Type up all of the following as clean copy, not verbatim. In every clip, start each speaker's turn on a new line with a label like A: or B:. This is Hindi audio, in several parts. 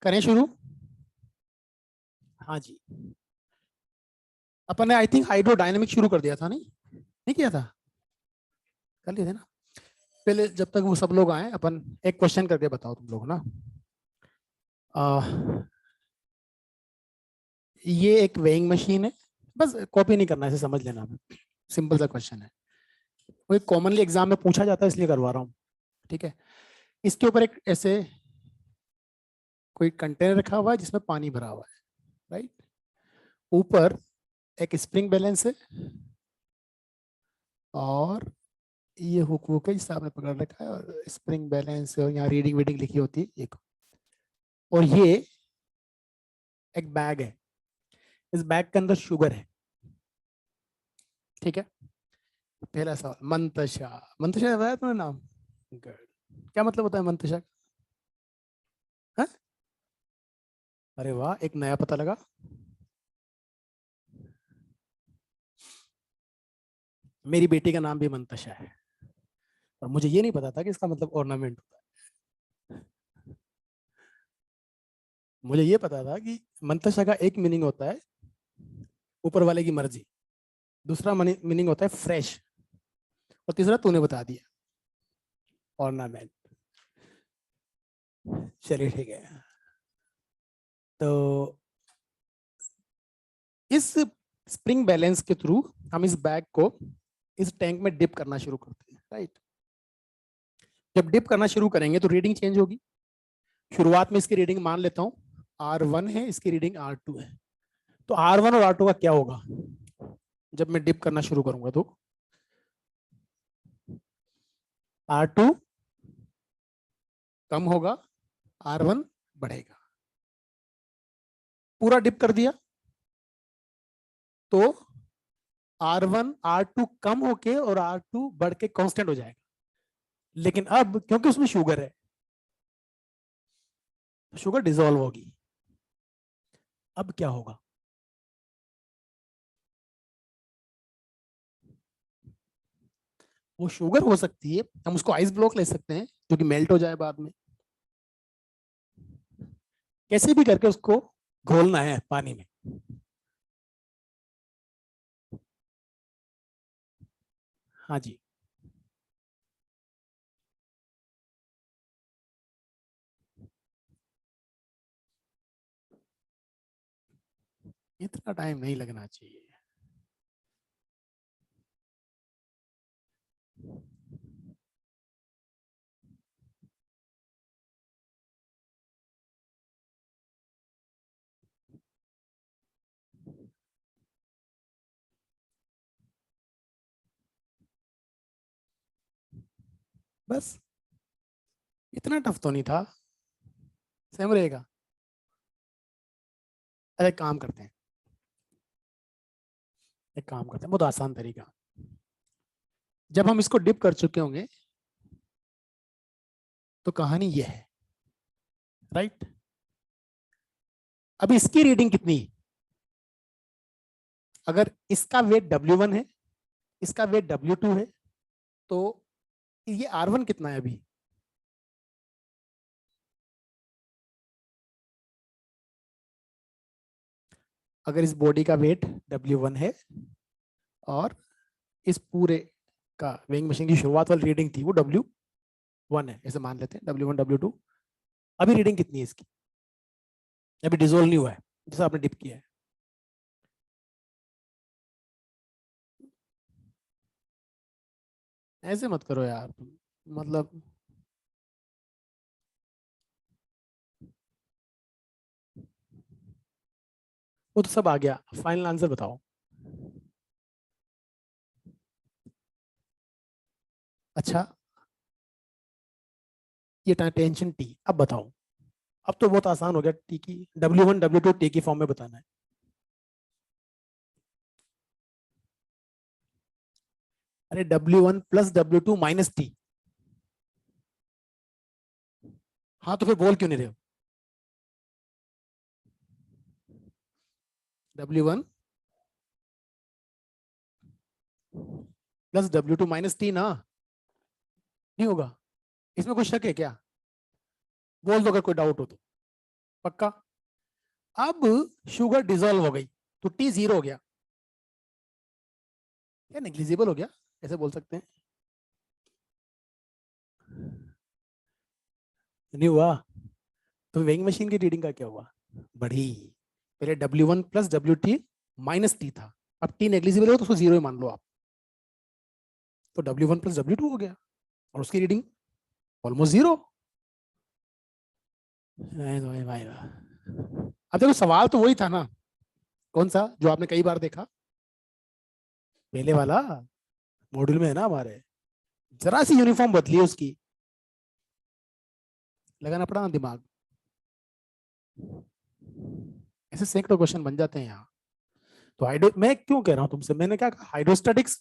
A: करें शुरू। हाँ जी, अपन ने आई थिंक हाइड्रोडायनेमिक शुरू कर दिया था, नहीं नहीं किया था, कर लिए थे ना। पहले जब तक वो सब लोग आए अपन एक क्वेश्चन करके बताओ तुम लोग ना। ये एक वेइंग मशीन है, बस कॉपी नहीं करना है, इसे समझ लेना। सिंपल सा क्वेश्चन है, वो एक कॉमनली एग्जाम में पूछा जाता है इसलिए करवा रहा हूँ। ठीक है, इसके ऊपर एक ऐसे कोई कंटेनर रखा हुआ है जिसमें पानी भरा हुआ है, राइट। ऊपर एक स्प्रिंग बैलेंस है और ये हुक वुक है जिससे आपने पकड़ रखा है, और स्प्रिंग बैलेंस और यहाँ रीडिंग वीडिंग लिखी होती है एक। और ये एक बैग है, इस बैग के अंदर शुगर है। ठीक है, पहला सवाल, मंतशा। मंतशा बताया तुमने नाम? गुड। क्या मतलब होता है मंतशा का? हाँ? अरे वाह, एक नया पता लगा। मेरी बेटी का नाम भी मंतशा है, और मुझे ये नहीं पता था कि इसका मतलब ऑर्नामेंट होता है। मुझे ये पता था कि मंतशा का एक मीनिंग होता है ऊपर वाले की मर्जी, दूसरा मीनिंग होता है फ्रेश, और तीसरा तूने बता दिया, ऑर्नामेंट। चलिए ठीक है, तो इस स्प्रिंग बैलेंस के थ्रू हम इस बैग को इस टैंक में डिप करना शुरू करते हैं, राइट। जब डिप करना शुरू करेंगे तो रीडिंग चेंज होगी। शुरुआत में इसकी रीडिंग मान लेता हूँ R1 है, इसकी रीडिंग R2 है। तो R1 और R2 का क्या होगा जब मैं डिप करना शुरू करूंगा? तो R2 कम होगा, R1 बढ़ेगा। पूरा डिप कर दिया तो R1 R2 कम होके और R2 बढ़ के कांस्टेंट हो जाएगा। लेकिन अब क्योंकि उसमें शुगर है, शुगर डिसॉल्व होगी। अब क्या होगा? वो शुगर हो सकती है, हम उसको आइस ब्लॉक ले सकते हैं जो कि मेल्ट हो जाए बाद में। कैसे भी करके उसको घोलना है पानी में। हाँ जी, इतना टाइम नहीं लगना चाहिए। बस, इतना टफ तो नहीं था, सेम रहेगा। अरे काम करते हैं, एक काम करते हैं, बहुत आसान तरीका। जब हम इसको डिप कर चुके होंगे तो कहानी यह है, राइट। अब इसकी रीडिंग कितनी? अगर इसका वेट W1 है, इसका वेट W2 है, तो ये R1 कितना है अभी? अगर इस बॉडी का वेट W1 है और इस पूरे का वेइंग मशीन की शुरुआत वाली रीडिंग थी वो W1 है, ऐसे मान लेते हैं, W1 W2। अभी रीडिंग कितनी है इसकी? अभी डिसोल्व नहीं हुआ है जैसा आपने डिप किया है। ऐसे मत करो यार, मतलब वो तो सब आ गया, फाइनल आंसर बताओ। अच्छा, ये टेंशन टी, अब बताओ। अब तो बहुत आसान हो गया, टी की W1 W2 टी की फॉर्म में बताना है। अरे W1 plus W2 minus T. हाँ तो फिर बोल क्यों नहीं रहे हो? W1 plus W2 minus T ना, नहीं होगा? इसमें कोई शक है क्या? बोल दो अगर कोई डाउट हो तो। पक्का? अब शुगर डिसॉल्व हो गई तो टी 0 हो गया, क्या नेग्लिजिबल हो गया, ऐसे बोल सकते हैं। नहीं हुआ? तो वेइंग मशीन की रीडिंग का क्या हुआ? बढ़ी। पहले W1 plus WT minus T था, अब टी नेग्लिजिबल हो तो उसको 0 ही मान लो आप, तो W1 प्लस W2 हो गया और उसकी रीडिंग ऑलमोस्ट 0। अब देखो सवाल तो वही था ना, कौन सा जो आपने कई बार देखा, पहले वाला मॉड्यूल में है ना हमारे, जरा सी यूनिफॉर्म बदली है उसकी, लगाना पड़ा ना दिमाग। ऐसे सैकड़ों क्वेश्चन बन जाते हैं यहाँ। तो हाइड्रो, मैं क्यों कह रहा हूँ तुमसे, मैंने क्या कहा, हाइड्रोस्टैटिक्स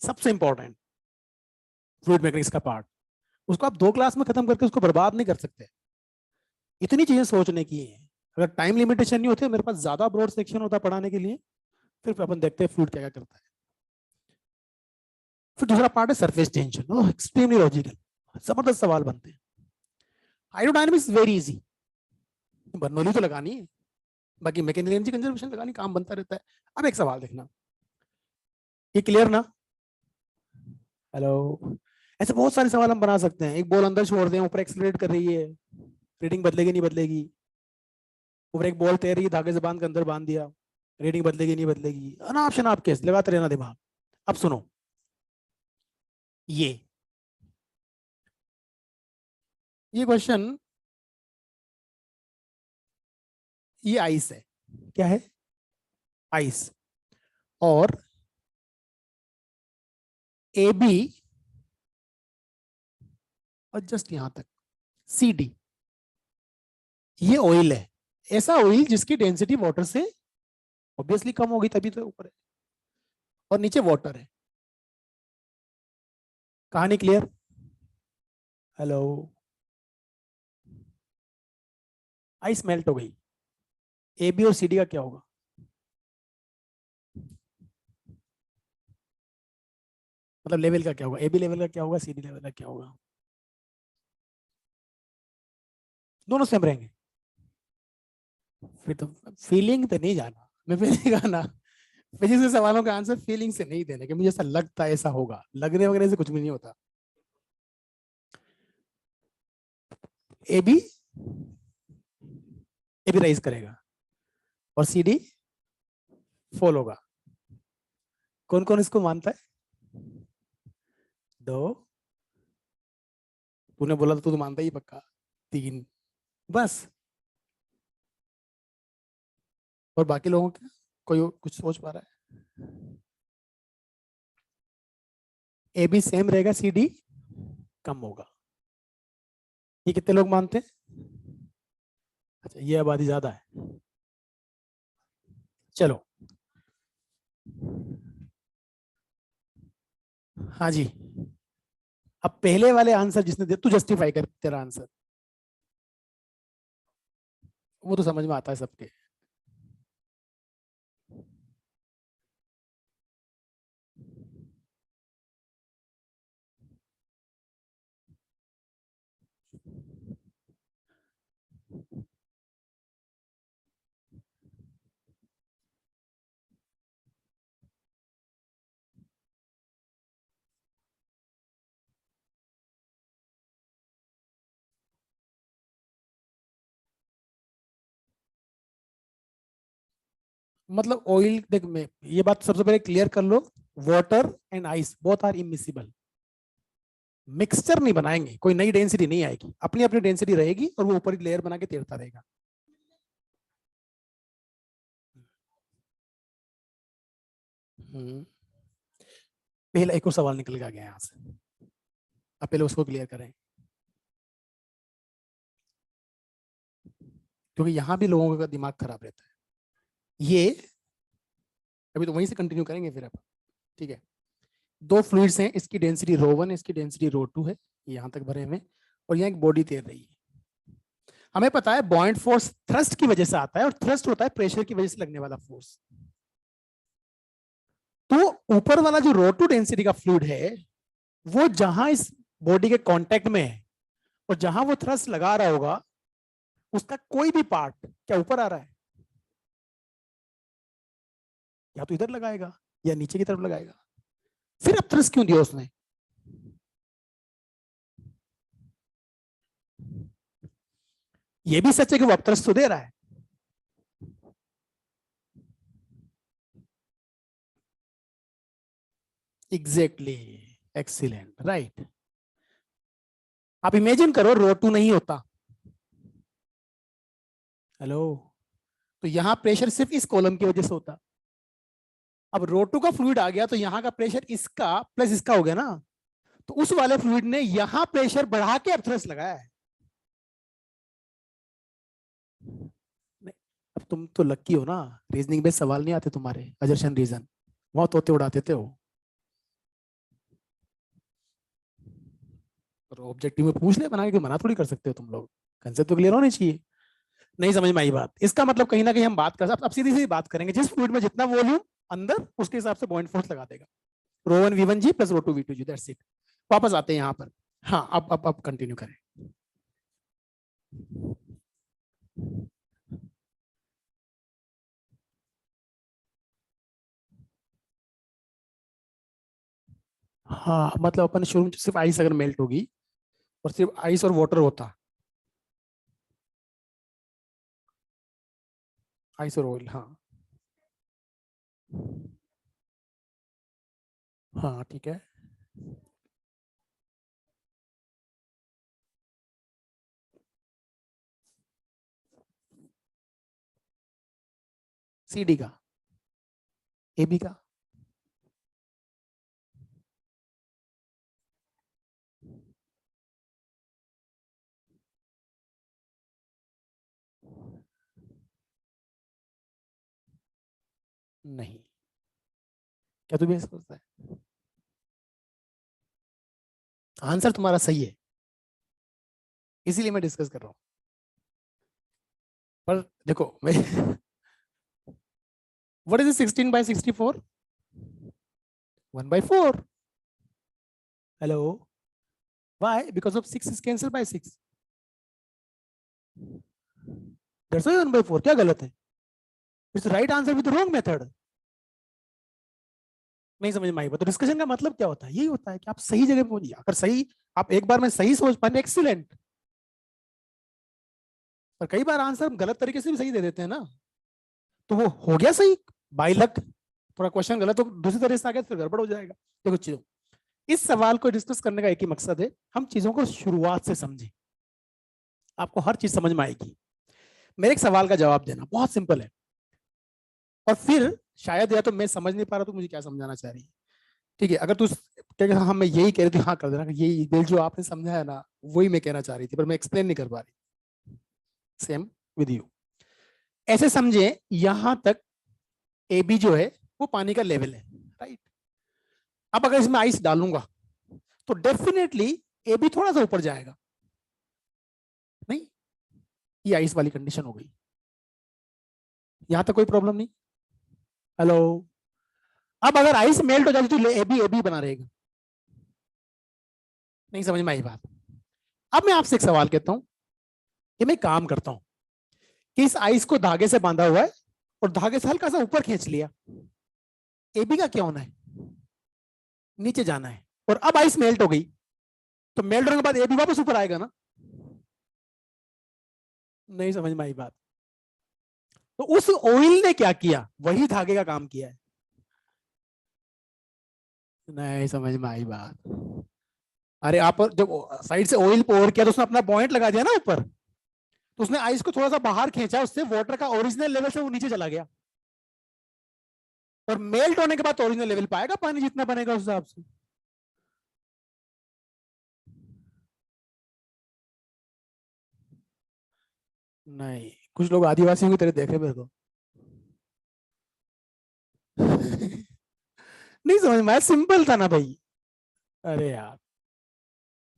A: सबसे इंपॉर्टेंट फ्लूइड मैकेनिक्स का पार्ट, उसको आप 2 क्लास में खत्म करके उसको बर्बाद नहीं कर सकते। इतनी चीजें सोचने की है, अगर टाइम लिमिटेशन नहीं होती, मेरे पास ज्यादा ब्रॉड सेक्शन होता पढ़ाने के लिए, फिर अपन देखते हैं फ्लूइड क्या क्या करता है। फिर दूसरा पार्ट है सरफेस टेंशन, एक्सट्रीमली लॉजिकल, जबरदस्त सवाल बनते हैं। हाइड्रोडायनामिक्स वेरी इजी, बर्नौली तो लगानी है, बाकी मैकेनिकल एनर्जी कंजर्वेशन लगानी, काम बनता रहता है। अब एक सवाल देखना, ये क्लियर ना? हेलो? ऐसे बहुत सारे सवाल हम बना सकते हैं। एक बॉल अंदर छोड़ दें, ऊपर एक्सलरेट कर रही है, रीडिंग बदलेगी नहीं बदलेगी? ऊपर एक बॉल तैर रही है, धागे से बांध के अंदर बांध दिया, रीडिंग बदलेगी नहीं बदलेगी? ऑप्शन आपके, लगाते रहना दिमाग। अब सुनो, ये क्वेश्चन, ये आइस है, क्या है? आइस। और ए बी और जस्ट यहां तक सी डी, ये ऑयल है, ऐसा ऑयल जिसकी डेंसिटी वाटर से ऑब्वियसली कम होगी, तभी तो ऊपर है, और नीचे वाटर है। कहानी क्लियर? हेलो? आइस मेल्ट हो गई, ए बी और सी डी का क्या होगा? मतलब लेवल का क्या होगा, ए बी लेवल का क्या होगा, सी डी लेवल का क्या होगा? दोनों सेम रहेंगे। फिर तो फीलिंग तो नहीं जाना, मैं पहले कहा ना, फिजिक्स के सवालों का आंसर फीलिंग से नहीं देने के, मुझे ऐसा लगता है ऐसा होगा, लगने वगैरह से कुछ भी नहीं होता। ए बी राइज करेगा और सी डी फॉल होगा। कौन कौन इसको मानता है? दो, तूने बोला तो तू तो मानता ही पक्का। तीन, बस। और बाकी लोगों के कोई कुछ सोच पा रहा है? ए बी सेम रहेगा, सी डी कम होगा। ये कितने लोग मानते हैं? अच्छा, ये आबादी ज्यादा है। चलो, हाँ जी। अब पहले वाले आंसर जिसने दिया, तू जस्टिफाई कर तेरा आंसर, वो तो समझ में आता है सबके। मतलब ऑयल देख, में ये बात सबसे पहले क्लियर कर लो, water and ice both are immiscible. Mixture नहीं बनाएंगे, कोई नई डेंसिटी नहीं आएगी, अपनी अपनी डेंसिटी रहेगी और वो ऊपर लेयर बना के तैरता रहेगा। पहले एक और सवाल निकल के आ गया यहाँ से, अब पहले उसको क्लियर करें, क्योंकि यहाँ भी लोगों का दिमाग खराब रहता है। ये अभी तो वहीं से कंटिन्यू करेंगे फिर अब, ठीक है? दो फ्लूइड्स हैं, इसकी डेंसिटी ρ1 इसकी डेंसिटी ρ2 है, यहाँ तक भरे हुए, और यहाँ एक बॉडी तैर रही है। हमें पता है बॉइंट फोर्स थ्रस्ट की वजह से आता है, और थ्रस्ट होता है प्रेशर की वजह से लगने वाला फोर्स। तो ऊपर वाला जो ρ2 डेंसिटी का फ्लूइड है, वो जहां इस बॉडी के कांटेक्ट में है और जहां वो थ्रस्ट लगा रहा होगा, उसका कोई भी पार्ट क्या ऊपर आ रहा है, या तो इधर लगाएगा या नीचे की तरफ लगाएगा। फिर अब थ्रस्ट क्यों दिया उसने? ये भी सच है कि वो अब थ्रस्ट तो दे रहा है। Exactly, excellent, right. आप इमेजिन करो रो 2 नहीं होता, हेलो, तो यहां प्रेशर सिर्फ इस कॉलम की वजह से होता। अब रो 2 का फ्लूइड आ गया तो यहां का प्रेशर इसका प्लस इसका हो गया ना, तो उस वाले फ्लूइड ने यहां प्रेशर बढ़ा के अब थ्रस्ट लगाया है। अब तुम तो लक्की हो ना, रीजनिंग बेस्ड सवाल नहीं आते तुम्हारे, अजर्शन रीजन, वहां तोते उड़ा देते हो। और ऑब्जेक्टिव में पूछ ले बना के, मना थोड़ी कर सकते हो तुम लोग, कंसेप्ट तो क्लियर होनी चाहिए। नहीं समझ में आई बात, इसका मतलब कहीं ना कहीं हम बात कर सकते, अब सीधी सीधी बात करेंगे, जिस फ्लूइड में जितना वॉल्यूम अंदर उसके हिसाब से पॉइंट फोर्स लगा देगा, ρ1 v1g plus ρ2 v2g, that's it. वापस आते हैं यहाँ पर। हाँ, अब कंटिन्यू करें। हाँ मतलब अपन शुरू में सिर्फ आइस अगर मेल्ट होगी और सिर्फ आइस और वाटर होता, आइस और ऑयल, हाँ हाँ ठीक है। सी डी का, ए बी का, नहीं, क्या तुम्हें सोचता है? आंसर तुम्हारा सही है, इसीलिए मैं डिस्कस कर रहा हूँ। पर देखो मैं what is 16/64? 1/4। Hello, why? Because of 6 is cancel bye 6, that's why 1/4। क्या गलत है? It's right answer with wrong method. नहीं समझ में आई बात, तो डिस्कशन का मतलब क्या होता है? यही होता है कि आप सही जगह पे पहुंचिए, अगर सही आप एक बार में सही सोच पाए, एक्सीलेंट। पर कई बार आंसर हम गलत तरीके से भी सही दे देते हैं ना, तो वो हो गया सही बाई लक, थोड़ा क्वेश्चन गलत तो दूसरी तरह से आ गया, फिर गड़बड़ हो जाएगा। देखो चीजों, इस सवाल को डिस्कस करने का एक ही मकसद है, हम चीजों को शुरुआत से समझें, आपको हर चीज समझ में आएगी। मेरे एक सवाल का जवाब देना बहुत सिंपल है, और फिर शायद या तो मैं समझ नहीं पा रहा तो मुझे क्या समझाना चाह रही है, ठीक है? अगर तू क्या हाँ मैं यही कह रही थी, हाँ कर देना, यही दिल जो आपने समझा है ना, वही मैं कहना चाह रही थी, पर मैं एक्सप्लेन नहीं कर पा रही। सेम विद यू, ऐसे समझे यहां तक ए बी जो है वो पानी का लेवल है, राइट? अब अगर इसमें आइस डालूंगा तो डेफिनेटली ए बी थोड़ा सा ऊपर जाएगा, नहीं? ये आइस वाली कंडीशन हो गई, यहां तक कोई प्रॉब्लम नहीं। हेलो, अब अगर आइस मेल्ट हो जाती तो ए बी बना रहेगा। नहीं समझ में आई बात? अब मैं आपसे एक सवाल कहता हूं कि मैं काम करता हूं कि इस आइस को धागे से बांधा हुआ है और धागे से हल्का सा ऊपर खींच लिया, ए बी का क्या होना है? नीचे जाना है। और अब आइस मेल्ट हो गई, तो मेल्ट होने के बाद ए बी वापस ऊपर आएगा ना? नहीं समझ में आई बात? तो उस ऑयल ने क्या किया? वही धागे का काम किया है। नहीं समझ में आई बात? अरे आप जब साइड से ऑयल पोर किया तो उसने अपना पॉइंट लगा दिया ना ऊपर, तो उसने आइस को थोड़ा सा बाहर खींचा, उससे वाटर का ओरिजिनल लेवल से वो नीचे चला गया, और मेल्ट होने के बाद ओरिजिनल लेवल पाएगा पानी जितना बनेगा उस हिसाब से। नहीं, कुछ लोग आदिवासियों की तरह देखे मेरे को नहीं समझ में आया, सिंपल था ना भाई। अरे यार,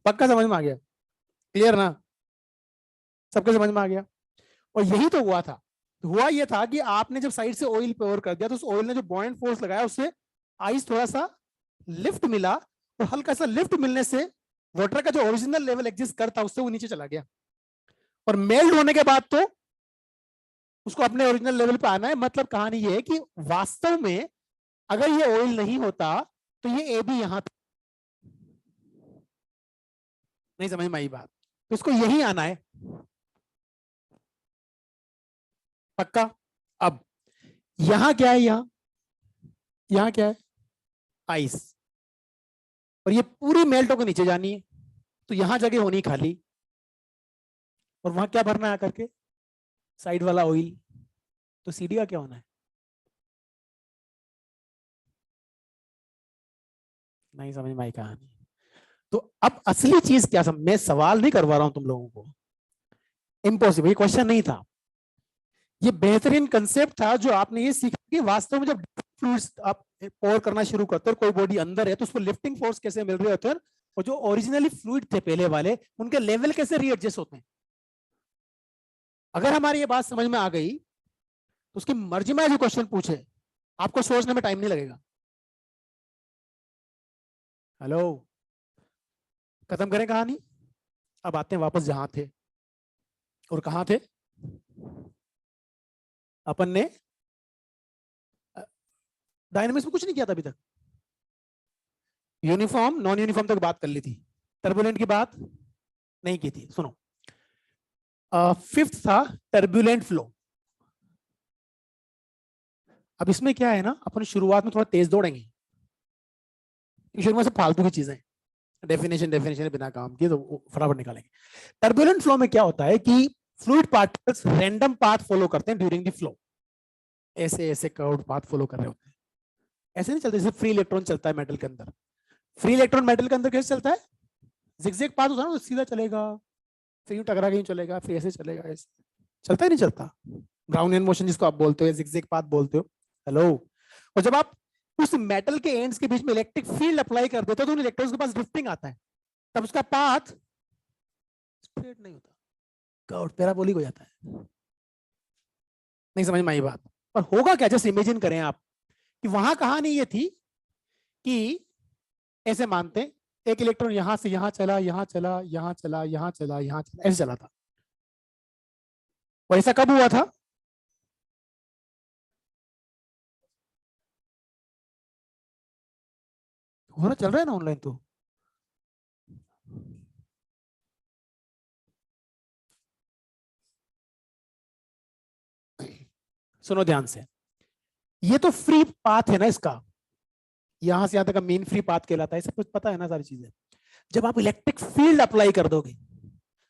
A: पक्का समझ में आ गया? क्लियर ना? सबके समझ में आ गया? और यही तो हुआ था, हुआ ये था कि आपने जब साइड से ऑयल पोर कर दिया तो उस ऑयल ने जो बॉइंट फोर्स लगाया उससे आइस थोड़ा सा लिफ्ट मिला, और हल्का सा लिफ्ट मिलने से वाटर का जो ओरिजिनल लेवल एग्जिस्ट करता उससे वो नीचे चला गया, और मेल्ट होने के बाद तो उसको अपने ओरिजिनल लेवल पे आना है। मतलब कहानी ये है कि वास्तव में अगर ये ऑयल नहीं होता तो ये ए बी यहां था। नहीं समझ में आई बात? तो इसको यही आना है पक्का। अब यहां क्या है, यहां क्या है, आइस, और ये पूरी मेल्ट होकर नीचे जानी है, तो यहां जगह होनी खाली, और वहां क्या भरना है आकर के, साइड वाला ऑयल। तो सीडी का क्या होना है? नहीं समझ में आई कहानी? तो अब असली चीज क्या, मैं सवाल नहीं करवा रहा हूं तुम लोगों को, इम्पॉसिबल, ये क्वेश्चन नहीं था, ये बेहतरीन कंसेप्ट था जो आपने ये सीखा कि वास्तव में जब फ्लूइड्स आप पोर करना शुरू करते हो, कोई बॉडी अंदर है तो उसको लिफ्टिंग फोर्स कैसे मिल रही होती है, और जो ओरिजिनली फ्लूइड थे पहले वाले उनके लेवल कैसे रीएडजस्ट होते हैं। अगर हमारी ये बात समझ में आ गई तो उसकी मर्जी में जो क्वेश्चन पूछे आपको सोचने में टाइम नहीं लगेगा। हेलो, खत्म करें कहानी। अब आते हैं वापस जहां थे, और कहां थे अपन ने, डायनेमिक्स में कुछ नहीं किया था अभी तक, यूनिफॉर्म नॉन यूनिफॉर्म तक बात कर ली थी, टर्बुलेंट की बात नहीं की थी। सुनो, फिफ्थ था टर्बुलेंट फ्लो। अब इसमें क्या है ना, अपन शुरुआत में थोड़ा तेज दौड़ेंगे, शुरू में सब फालतू की चीजें, डेफिनेशन डेफिनेशन बिना काम किए तो फटाफट निकालेंगे। टर्बुलेंट फ्लो में क्या होता है कि fluid particles random path follow करते हैं ड्यूरिंग द फ्लो, ऐसे ऐसे कर्व्ड पाथ फॉलो कर रहे होते हैं, ऐसे नहीं चलते जैसे फ्री इलेक्ट्रॉन चलता है मेटल के अंदर। फ्री इलेक्ट्रॉन मेटल के अंदर कैसे चलता है, जिगजैग पाथ होता है ना, तो सीधा चलेगा, फिर यूं टकरा के यूं चलेगा, फिर ऐसे चलेगा, ऐसे चलता ही नहीं चलता, ब्राउनियन मोशन जिसको आप बोलते हो, जिगजैग पाथ बोलते हो। हेलो, और जब आप उस मेटल के एंड्स के बीच में इलेक्ट्रिक फील्ड अप्लाई कर देते हो तो उन इलेक्ट्रॉन्स के पास ड्रिफ्टिंग आता है, तब उसका पाथ स्ट्रेट नहीं होता, कर्व पैराबोलिक हो जाता है। नहीं समझ में आई बात? पर होगा क्या, जैसे इमेजिन करें आप कि वहां कहानी ये थी कि ऐसे मानते हैं एक इलेक्ट्रॉन यहां से यहां चला, यहां चला, यहां चला, यहां चला, यहां चला, ऐसे चला था। और ऐसा कब हुआ था? हो रहा, चल रहा है ना ऑनलाइन तो। सुनो ध्यान से, ये तो फ्री पाथ है ना इसका, यहां से यहां तक का मेन फ्री पाथ कहलाता है, सब कुछ पता है ना सारी चीजें। जब आप इलेक्ट्रिक फील्ड अप्लाई कर दोगे,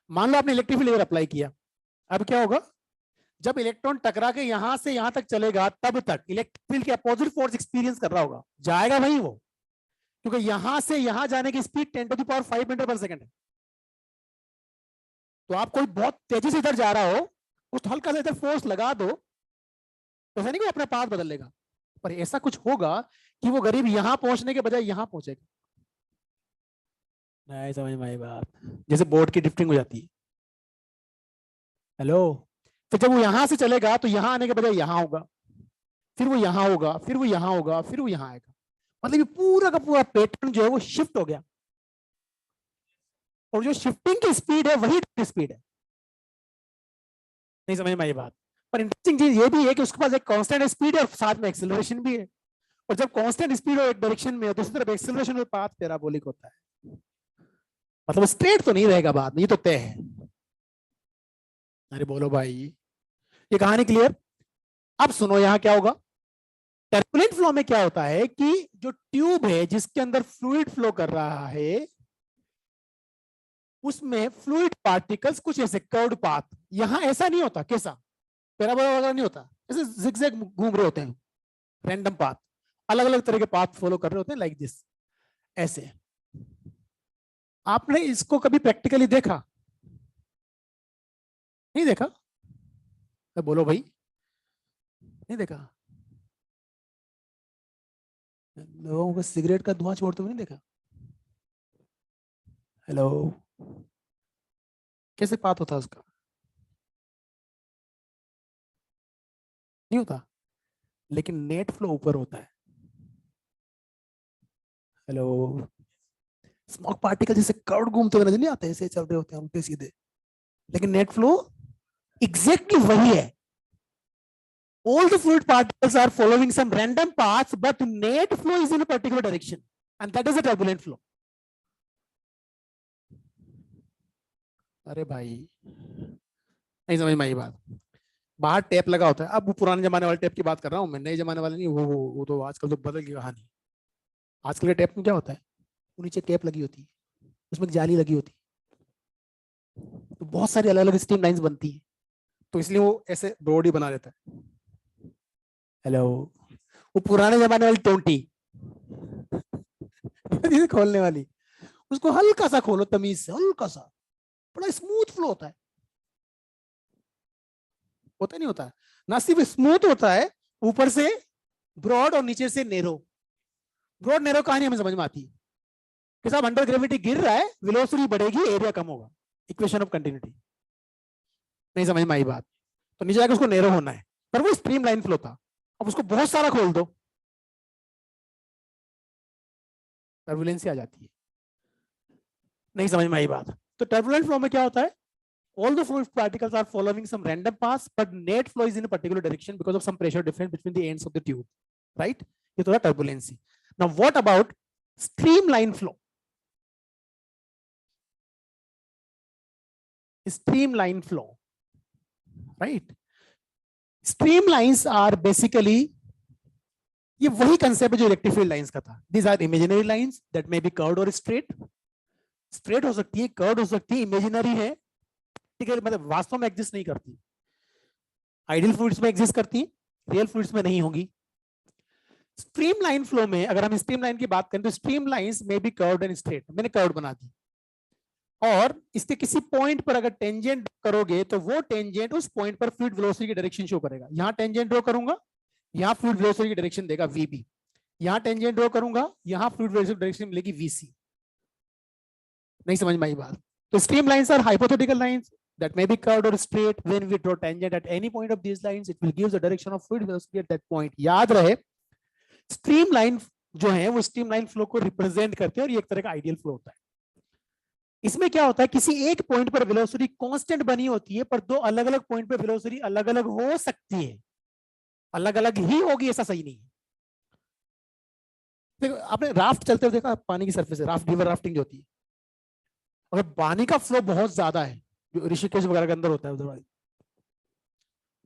A: मान लो आपने इलेक्ट्रिक फील्ड अप्लाई किया, अब क्या होगा, जब इलेक्ट्रॉन टकरा के यहां से यहां तक चलेगा तब तक इलेक्ट्रिक फील्ड की अपोजिट फोर्स एक्सपीरियंस कर रहा होगा, जाएगा वहीं वो, क्योंकि यहां से यहां जाने की स्पीड 10⁵ मीटर पर सेकंड है। तो आप कोई बहुत तेजी से इधर जा रहा हो, उस हल्का सा इधर फोर्स लगा दो, तो ऐसा नहीं कि अपना पाथ बदल लेगा, पर ऐसा कुछ होगा कि वो गरीब यहां पहुंचने के बजाय यहां पहुंचेगा। नहीं समझ में आई बात? जैसे बोर्ड की ड्रिफ्टिंग हो जाती है। हेलो, तो जब वो यहां से चलेगा तो यहां आने के बजाय यहां होगा, फिर वो यहां होगा, फिर वो यहां होगा, फिर वो यहां आएगा। मतलब ये पूरा का पूरा पैटर्न जो है वो शिफ्ट हो गया, और जो शिफ्टिंग की स्पीड है वही स्पीड है। नहीं समझ में आई बात? पर इंटरेस्टिंग चीज ये भी है कि उसके पास एक कांस्टेंट स्पीड है और साथ में एक्सेलरेशन भी है, और जब कांस्टेंट स्पीड हो एक डायरेक्शन में, दूसरी तरफ एक्सेलरेशन और पाथ पैराबोलिक होता है। मतलब स्ट्रेट तो नहीं रहेगा बाद में, ये तो तय है। अरे बोलो भाई, ये कहानी क्लियर? अब सुनो यहां क्या होगा, टर्बुलेंट फ्लो में क्या होता है कि जो ट्यूब है जिसके अंदर फ्लूइड फ्लो कर रहा है, उसमें फ्लूइड पार्टिकल्स कुछ ऐसे कर्व्ड पाथ, यहां ऐसा नहीं होता, कैसा पैराबोला वगैरह नहीं होता, ऐसे जिगजैग घूम रहे होते हैं, रैंडम पाथ, अलग अलग तरह के पाथ फॉलो कर रहे होते हैं, लाइक दिस, ऐसे। आपने इसको कभी प्रैक्टिकली देखा? नहीं देखा? बोलो भाई, नहीं देखा? लोगों को सिगरेट का धुआं छोड़ते हुए नहीं देखा? हेलो, कैसे पाथ होता है उसका? नहीं होता, लेकिन नेट फ्लो ऊपर होता है। हेलो, स्मोक पार्टिकल जैसे कर्व घूमते हुए नजर नहीं आते, ऐसे चल रहे होते हैं उल्टे सीधे, लेकिन नेट फ्लो एग्जैक्टली वही है. All the fluid particles are following some random paths, but net flow is in a particular direction, and that is a turbulent flow. अरे भाई नहीं समझ में आई बात. बाहर टेप लगा होता है. अब वो पुराने जमाने वाले टेप की बात कर रहा हूँ मैं, नए जमाने वाले नहीं. वो तो आजकल तो बदल गई कहानी. आजकल के टेप में क्या होता है, वो नीचे टेप लगी होती है, उसमें एक जाली लगी होती है, तो बहुत सारी अलग अलग स्टीम लाइंस बनती है. तो इसलिए वो ऐसे ब्रॉड ही बना देता है. हेलो, वो पुराने जमाने वाली टोंटी खोलने वाली, उसको हल्का सा खोलो तमीज से, हल्का सा, बड़ा स्मूथ फ्लो होता है. होता नहीं होता, ना सिर्फ स्मूथ होता है, ऊपर से ब्रॉड और नीचे से नेरो. ब्रॉड नेरो कहानी हमें समझ में आती है कि साहब अंडर ग्रेविटी गिर रहा है, वेलोसिटी बढ़ेगी, एरिया कम होगा, इक्वेशन ऑफ कंटिन्यूटी. नहीं समझ में आई बात. तो नीचे जाकर उसको नेरो होना है, पर वो स्ट्रीम लाइन फ्लो था. अब उसको बहुत सारा खोल दो, टर्बुलेंसी आ जाती है. नहीं समझ में आई बात. तो टर्बुलेंट फ्लो में क्या होता है, all the fluid particles are following some random paths, but net flow is in a particular direction because of some pressure difference between the ends of the tube, right? ये तो turbulency. Now what about streamline flow? Streamline flow, right? Streamlines are basically, ये वही कंसेप्ट जो इलेक्ट्रिक फील्ड लाइंस का था. These are imaginary lines that may be curved or straight. Straight हो सकती है, कर्व्ड हो सकती है, इमेजिनरी है, ठीक है, मतलब वास्तव में एग्जिस्ट नहीं करती. आइडियल फ्लूइड्स में एग्जिस्ट करती है, रियल फ्लूइड्स में नहीं होगी. स्ट्रीमलाइन फ्लो में अगर हम स्ट्रीमलाइन की बात करें तो स्ट्रीमलाइंस में भी कर्व्ड एंड स्ट्रेट. मैंने कर्व्ड बना दी, और इसके किसी पॉइंट पर अगर टेंजेंट करोगे तो वो टेंजेंट उस पॉइंट पर फ्लूइड वेलोसिटी की डायरेक्शन शो करेगा. यहां टेंजेंट ड्रॉ करूंगा, यहां फ्लूइड वेलोसिटी की डायरेक्शन देगा वीबी. यहां टेंजेंट ड्रॉ करूंगा, यहां फ्लूइड वेलोसिटी डायरेक्शन मिलेगी वीसी. नहीं समझ में आई बात. तो streamlines are hypothetical lines that may be curved or straight. When we draw tangent at any point of these lines, it will give the direction of fluid velocity at that point. याद रहे, स्ट्रीमलाइन जो है वो स्ट्रीमलाइन फ्लो को रिप्रेजेंट करते हैं, और ये एक तरह का आइडियल फ्लो होता है. इसमें क्या होता है, किसी एक पॉइंट पर वेलोसिटी कांस्टेंट बनी होती है, पर दो अलग अलग पॉइंट पर वेलोसिटी अलग अलग हो सकती है. अलग अलग ही होगी ऐसा सही नहीं है. देखो, आपने राफ्ट चलते हुए देखा, पानी की सरफेस से राफ्ट, रिवर राफ्टिंग जो होती है, अगर पानी का फ्लो बहुत ज्यादा है, ऋषिकेश वगैरह के अंदर होता है उधर वाली,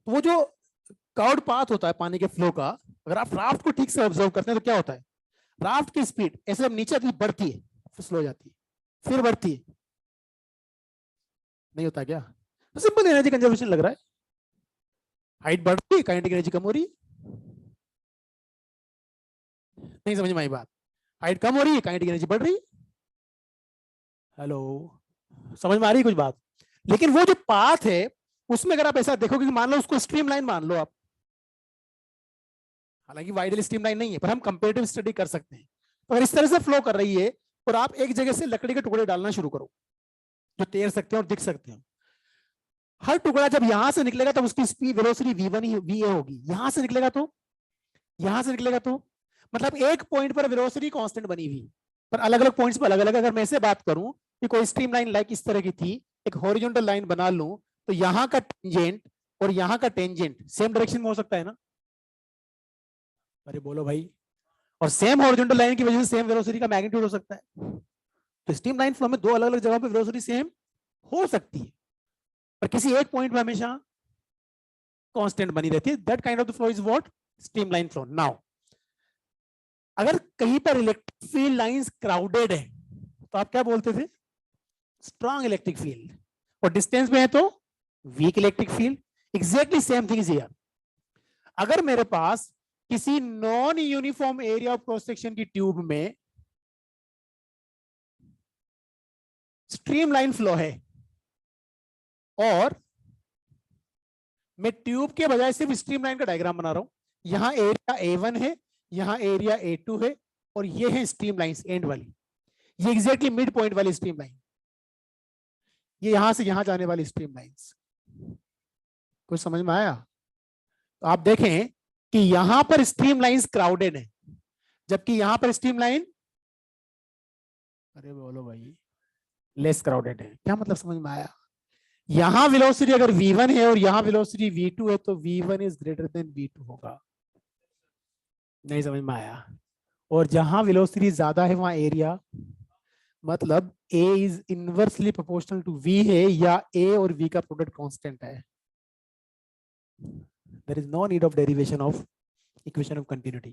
A: तो वो जो कर्व्ड पाथ होता है पानी के फ्लो का, अगर आप राफ्ट को ठीक से ऑब्जर्व करते हैं तो क्या होता है, राफ्ट की स्पीड ऐसे जब नीचे आती बढ़ती है, फिर स्लो हो जाती है, फिर बढ़ती है. नहीं होता क्या? तो सिंपल एनर्जी कंजर्वेशन लग रहा है. हाइट बढ़ रही है, काइनेटिक एनर्जी कम हो रही है. नहीं समझ में आई बात. हाइट कम हो रही है, काइनेटिक एनर्जी बढ़ रही है. हेलो, समझ में आ रही है कुछ बात? लेकिन वो जो पाथ है उसमें अगर आप ऐसा देखोगे कि मान लो उसको स्ट्रीमलाइन मान लो आप, हालांकि वाइडल स्ट्रीमलाइन नहीं है, पर हम कंपैरेटिव स्टडी कर सकते हैं. तो अगर इस तरह से फ्लो कर रही है और आप एक जगह से लकड़ी के टुकड़े डालना शुरू करो जो तैर सकते हैं और दिख सकते हैं, हर टुकड़ा जब यहां से निकलेगा तब उसकी स्पीड वेलोसिटी v1 ही va होगी. यहां से निकलेगा तो, यहां से निकलेगा तो, मतलब एक पॉइंट पर वेलोसिटी कांस्टेंट बनी हुई, पर अलग अलग पॉइंट्स पर अलग अलग. अगर मैं ऐसे बात करूं कि कोई स्ट्रीमलाइन लाइक इस तरह की थी, एक हॉरिजॉन्टल लाइन बना लूं, तो यहां का टेंजेंट और यहां का टेंजेंट सेम डायरेक्शन में हो सकता है ना? अरे बोलो भाई. और सेम हॉरिजॉन्टल लाइन की वजह से सेम वेलोसिटी का मैग्नीट्यूड हो सकता है. तो स्ट्रीमलाइन फ्लो में दो अलग अलग जगह पे वेलोसिटी सेम हो सकती है, पर किसी एक पॉइंट में हमेशा कांस्टेंट बनी रहती है. That kind of the flow is what, streamline flow. Now अगर कहीं पर इलेक्ट्रिक फील्ड लाइंस क्राउडेड है तो आप क्या बोलते थे, स्ट्रॉन्ग इलेक्ट्रिक फील्ड. और डिस्टेंस में है तो weak electric field. Exactly same thing is here. अगर मेरे पास किसी non uniform area of cross section की ट्यूब में स्ट्रीमलाइन फ्लो है, और मैं ट्यूब के बजाय सिर्फ स्ट्रीमलाइन का डायग्राम बना रहा हूं, यहां एरिया A1 है, यहां एरिया A2 है, और ये है स्ट्रीमलाइंस एंड वाली, ये एग्जैक्टली मिड पॉइंट वाली स्ट्रीमलाइन, ये यहां से यहां जाने वाली स्ट्रीमलाइंस. कुछ समझ में आया? तो आप देखें कि यहां पर स्ट्रीमलाइंस क्राउडेड है, जबकि यहां पर स्ट्रीमलाइन, अरे बोलो भाई, लेस क्राउडेड है. क्या मतलब समझ में आया? यहां वेलोसिटी अगर v1 है और यहां वेलोसिटी v2 है तो v1 is greater than v2 होगा। नहीं समझ में आया? और जहां वेलोसिटी ज्यादा है वहां एरिया, मतलब a is inversely proportional to v है, या a और v का प्रोडक्ट कांस्टेंट है। There is no need of derivation of equation of continuity.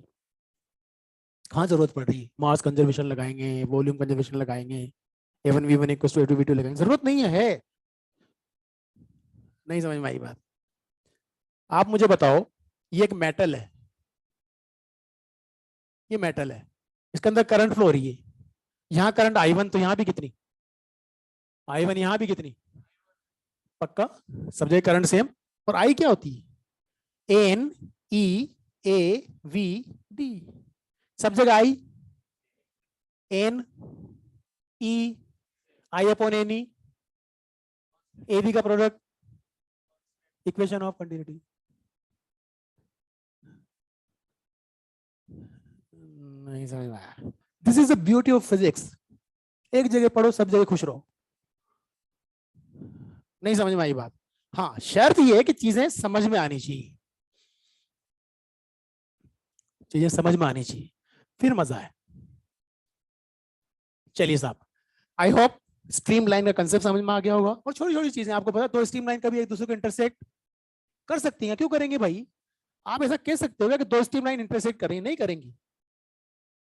A: कहाँ जरूरत पड़ रही है? मास कंजर्वेशन लगाएंगे, वॉल्यूम कंजर्वेशन लगाएंगे, a1 v1 equals to a2 v2 लगाएंगे, जरूरत नहीं है। नहीं समझ में आई बात? आप मुझे बताओ, ये एक मेटल है, ये मेटल है, इसके अंदर करंट फ्लो हो रही है, यहाँ करंट I1, तो यहाँ भी कितनी I1, यहाँ भी कितनी? पक्का? सब जगह करंट सेम। और I क्या होती है? N E A V D. सब जगह I N E I upon N E, A B का प्रोडक्ट, इक्वेशन ऑफ कंटिन्यूटी। नहीं समझ में आया? This is the beauty of physics. एक जगह पढ़ो, सब जगह खुश रहो। नहीं समझ में आई बात? हाँ, शर्त ये है कि चीजें समझ में आनी चाहिए, चीजें समझ में आनी चाहिए, फिर मजा है। चलिए साहब, आई होप स्ट्रीमलाइन का कंसेप्ट समझ में आ गया होगा। और छोटी छोटी चीजें आपको पता, दो स्ट्रीमलाइन कभी एक दूसरे को इंटरसेक्ट कर सकती हैं, क्यों करेंगे भाई? आप ऐसा कह सकते हो कि दो स्ट्रीमलाइन इंटरसेक्ट करेंगे? नहीं करेंगी।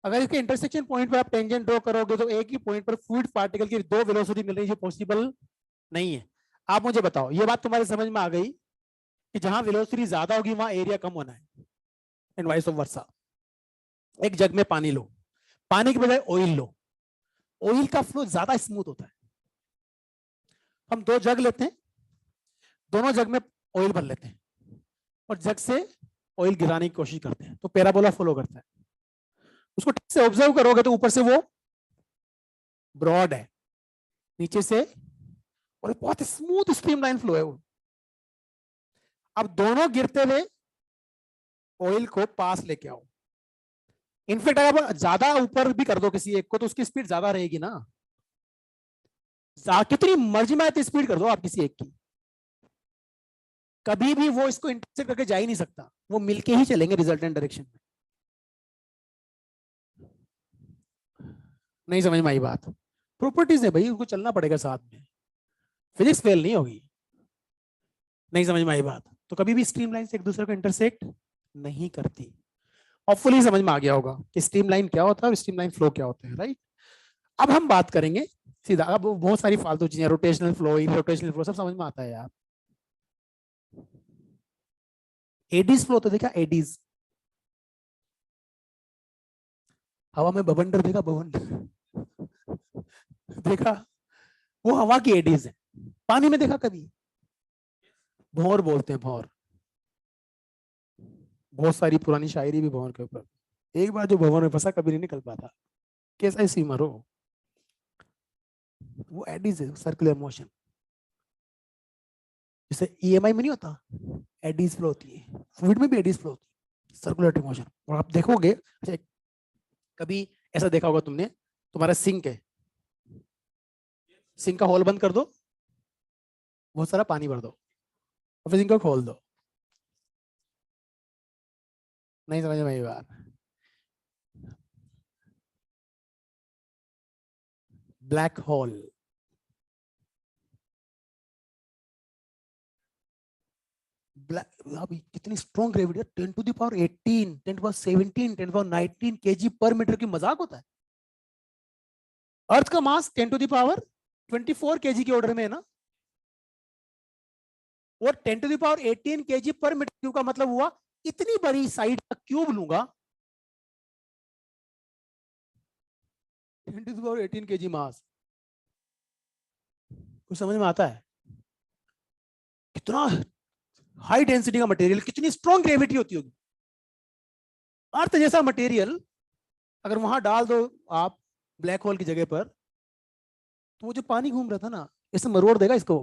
A: अगर इसके इंटरसेक्शन पॉइंट पर आप टेंजेंट ड्रॉ करोगे तो एक ही पॉइंट पर फ्लूइड पार्टिकल की दो वेलोसिटी मिल रही है, जो पॉसिबल नहीं है। आप मुझे बताओ, ये बात तुम्हारे समझ में आ गई कि जहां वेलोसिटी ज्यादा होगी वहां एरिया कम होना है, एंड वाइस वर्सा। एक जग में पानी लो, पानी के बजाय ऑयल लो, ऑयल का फ्लो ज्यादा स्मूथ होता है। हम दो जग लेते हैं, दोनों जग में ऑयल भर लेते हैं और जग से ऑयल गिराने की कोशिश करते हैं, तो पैराबोला फॉलो करता है। उसको ठीक से ऑब्जर्व करोगे तो ऊपर से वो ब्रॉड है, नीचे से और बहुत स्मूथ स्ट्रीमलाइन फ्लो है वो। अब दोनों गिरते हुए ऑयल को पास लेके आओ। इनफेक्ट अगर आप ज्यादा ऊपर भी कर दो किसी एक को तो उसकी स्पीड ज्यादा रहेगी ना। कितनी मर्जी में स्पीड कर दो आप किसी एक की, कभी भी वो इसको इंटरसेक्ट करके जा ही नहीं सकता, वो मिलके ही चलेंगे रिजल्टेंट डायरेक्शन में। नहीं समझ में आई बात? प्रॉपर्टीज है भाई, उनको चलना पड़ेगा साथ में, फिजिक्स फेल नहीं होगी। नहीं समझ में आई बात? तो कभी भी स्ट्रीमलाइन से एक दूसरे को इंटरसेक्ट नहीं करती। होपफुली समझ में आ गया होगा कि स्ट्रीमलाइन क्या होता है और स्ट्रीमलाइन फ्लो क्या होता है, राइट? अब हम बात करेंगे सीधा, अब बहुत सारी फालतू चीजें, रोटेशनल फ्लो, इरोटेशनल फ्लो, सब समझ में आता है यार। एडीज फ्लो तो देखा? एडीज, हवा में बवंडर देखा? बवंडर देखा? वो हवा की एडीज है। पानी में देखा कभी? भौर बोलते हैं, भौर। बहुत सारी पुरानी शायरी भी भंवर के ऊपर। एक बार जो भंवर में फंसा कभी नहीं निकल पाता, कैसा स्विमर हो। वो एडीज है, सर्कुलर मोशन। जैसे ईएमआई में नहीं होता, एडीज फ्लो होती है, फ्लूइड में भी एडीज फ्लो होती है, सर्कुलेटरी मोशन। और आप देखोगे, अच्छा, कभी ऐसा देखा होगा तुमने, तुम्हारा सिंक है, सिंक का होल बंद कर दो, बहुत सारा पानी भर दो, और फिर सिंक को खोल दो। नहीं समझ में आई बात? ब्लैक होल, अभी कितनी स्ट्रॉन्ग ग्रेविटी है, 10⁻18, 10⁻17, 10⁻19 केजी पर मीटर की मजाक होता है? अर्थ का मास 10⁻24 केजी के ऑर्डर में है ना, और 10⁻18 केजी पर मीटर क्यूब का मतलब हुआ इतनी बड़ी साइड का क्यूब लूंगा, 10⁻18 केजी मास। कुछ समझ में आता है? कितना हाई डेंसिटी का मटेरियल, कितनी स्ट्रॉन्ग ग्रेविटी होती होगी। अर्थ जैसा मटेरियल अगर वहां डाल दो आप ब्लैक होल की जगह पर, तो वो जो पानी घूम रहा था ना, इसे मरोड़ देगा इसको,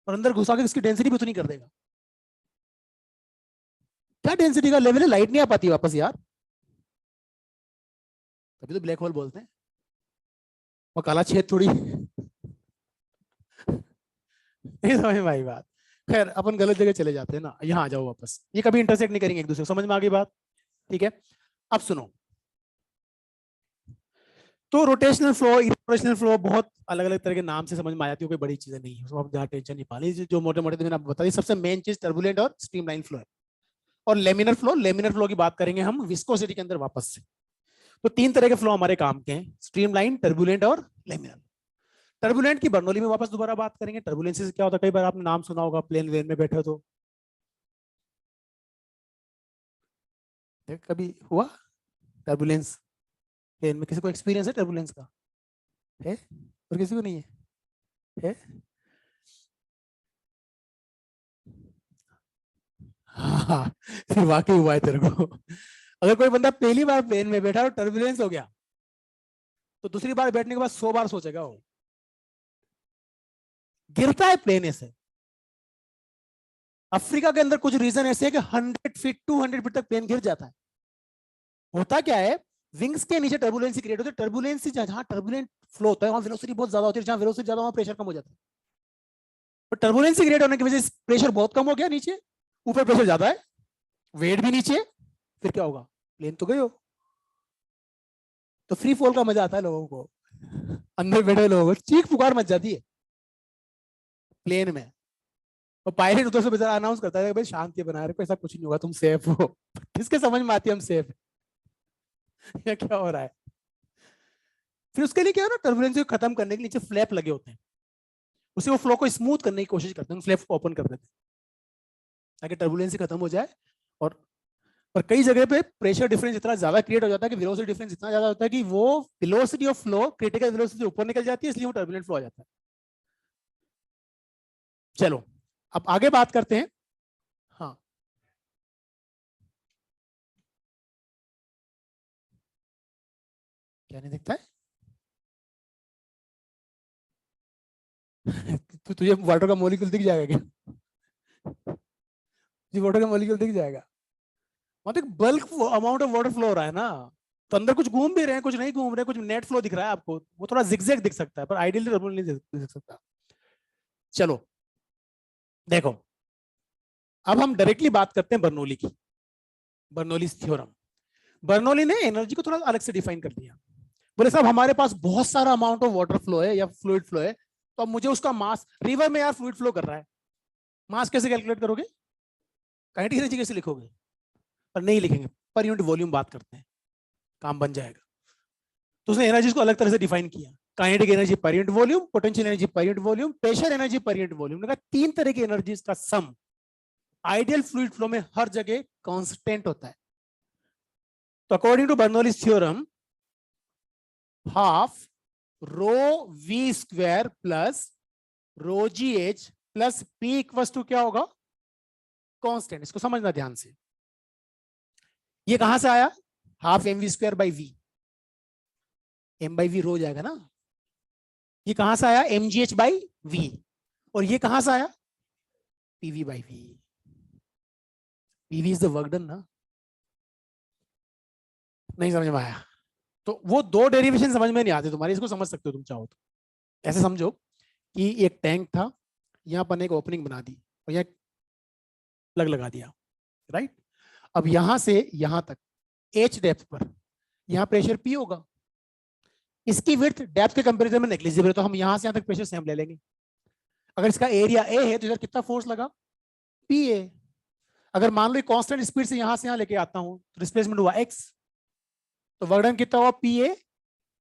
A: और अंदर घुसा के इसकी डेंसिटी भी उतनी कर देगा। क्या डेंसिटी का लेवल है, लाइट नहीं आ पाती वापस यार, तभी तो ब्लैक होल बोलते हैं। वो काला छेद थोड़ी नहीं समझ में आई बात? खैर अपन गलत जगह चले जाते हैं ना, यहाँ आ जाओ वापस, ये कभी इंटरसेक्ट नहीं करेंगे एक दूसरे को, समझ में आ गई बात? ठीक है, अब सुनो। तो रोटेशनल फ्लो, इरोटेशनल फ्लो बहुत अलग अलग तरह के नाम से समझ में आ जाती है, कोई बड़ी चीजें नहीं है, उसको आप ज्यादा टेंशन नहीं पानी, जो मोटे मोटे मैंने आपको बता दी। सबसे मेन चीज टर्बुलेंट और स्ट्रीमलाइन फ्लो है। और लेमिनर फ्लो, लेमिनर फ्लो की बात करेंगे हम विस्कोसिटी के अंदर वापस से। तो तीन तरह के फ्लो हमारे काम के हैं, स्ट्रीमलाइन, टर्बुलेंट और लेमिनर। टर्बुलेंट की बर्नौली में वापस दोबारा बात करेंगे। टर्बुलेंस से क्या होता है, कई बार आपने नाम सुना होगा, प्लेन वेन में बैठे हो तो कभी हुआ टर्बुलेंस प्लेन में? किसी को एक्सपीरियंस है टर्बुलेंस का? है? और किसी को नहीं है? है? हाँ, फिर वाकई हुआ है तेरे को। अगर कोई बंदा पहली बार प्लेन में बैठा और टर्बुलेंस हो गया, तो दूसरी बार बैठने के बाद 100 बार सोचेगा वो। गिरता है प्लेन ऐसे। अफ्रीका के अंदर कुछ रीजन ऐसे है कि 100 फीट 200 फीट तक प्लेन गिर जाता है। होता क्या है, विंग्स के नीचे टर्बुलेंस क्रिएट होती है। टर्बुलेंस जहां टर्बुलेंट फ्लो होता है वहां वेलोसिटी बहुत ज्यादा होती है, जहां वेलोसिटी ज्यादा वहां प्रेशर कम हो जाता है। तो टर्बुलेंस क्रिएट होने की वजह से प्रेशर बहुत कम हो गया नीचे, ऊपर प्रेशर ज्यादा है, वेट भी नीचे, फिर क्या होगा? प्लेन तो गए हो। तो फ्री फॉल का मजा आता है लोगों को, अंदर बैठे लोगों को चीख पुकार मच जाती है प्लेन में। और पायलट उधर से बेचारा अनाउंस करता है भाई शांति बना रहे, ऐसा कुछ नहीं होगा, तुम सेफ हो। किसके समझ में आती है हम सेफ या क्या हो रहा है? फिर उसके लिए क्या है ना, टर्बुलेंस को खत्म करने के नीचे फ्लैप लगे होते हैं, उसी वो फ्लो को स्मूथ करने की कोशिश करते हैं, फ्लैप को ओपन कर देते हैं ताकि टर्बुलेंस खत्म हो जाए। और पर कई जगह पे प्रेशर डिफरेंस इतना ज्यादा क्रिएट हो जाता है कि वेलोसिटी डिफरेंस इतना ज्यादा होता है कि वो velocity of flow critical velocity से ऊपर निकल जाती है, इसलिए वो टर्बुलेंट फ्लो आ जाता है। चलो अब आगे बात करते हैं। हाँ, क्या नहीं दिखता है? तो तुझे वाटर का मॉलिक्यूल दिख जाएगा क्या? तुझे वाटर का मॉलिक्यूल दिख जाएगा? मतलब bulk amount of water flow हो रहा है ना, तो अंदर कुछ घूम भी रहे हैं, कुछ नहीं घूम रहे, कुछ नेट फ्लो दिख रहा है आपको, वो थोड़ा जिगजैग दिख सकता है, पर आइडियली टर्बुलेंट नहीं दिख सकता। चलो देखो, अब हम डायरेक्टली बात करते हैं बर्नौली की, बर्नौली थ्योरम। बर्नौली ने एनर्जी को थोड़ा अलग से डिफाइन कर दिया। बोले साहब हमारे पास बहुत सारा अमाउंट ऑफ वाटर फ्लो है या फ्लूइड फ्लो है, तो अब मुझे उसका मास, रिवर में यार फ्लूइड फ्लो कर रहा है, मास कैसे कैलकुलेट करोगे? काइनेटिक एनर्जी कैसे लिखोगे? पर नहीं लिखेंगे, पर यूनिट वॉल्यूम बात करते हैं, काम बन जाएगा। तो उसने एनर्जी को अलग तरह से डिफाइन किया, kinetic energy per unit volume, potential energy per unit volume, pressure energy per unit volume. तीन तरह की एनर्जीज का सम आइडियल फ्लूइड फ्लो में हर जगह कांस्टेंट होता है। तो according to Bernoulli's theorem, half rho V square plus rho G H plus P equal to क्या होगा? कांस्टेंट। इसको समझना ध्यान से, ये कहां से आया? Half m v square by v, m by v रो जाएगा ना। ये कहां से आया? M g h by v. और ये कहां से आया? PV by v. PV is the work done ना। नहीं समझ में आया? तो वो दो डेरिवेशन समझ में नहीं आते तुम्हारे, इसको समझ सकते हो तुम चाहो तो। ऐसे समझो कि एक टैंक था, यहां पर एक ओपनिंग बना दी और यहाँ प्लग लगा दिया, राइट? अब यहां से यहां तक एच डेप्थ पर यहां प्रेशर पी होगा, इसकी विड्थ डेप्थ के कंपैरिजन में नेग्लिजिबल है, तो हम यहां से यहां तक प्रेशर सेम ले लेंगे। अगर इसका एरिया ए है तो इधर कितना फोर्स लगा? P A. अगर मान लो कांस्टेंट स्पीड से यहां लेके आता हूं तो डिस्प्लेसमेंट हुआ एक्स, तो वर्क डन कितना हुआ? P A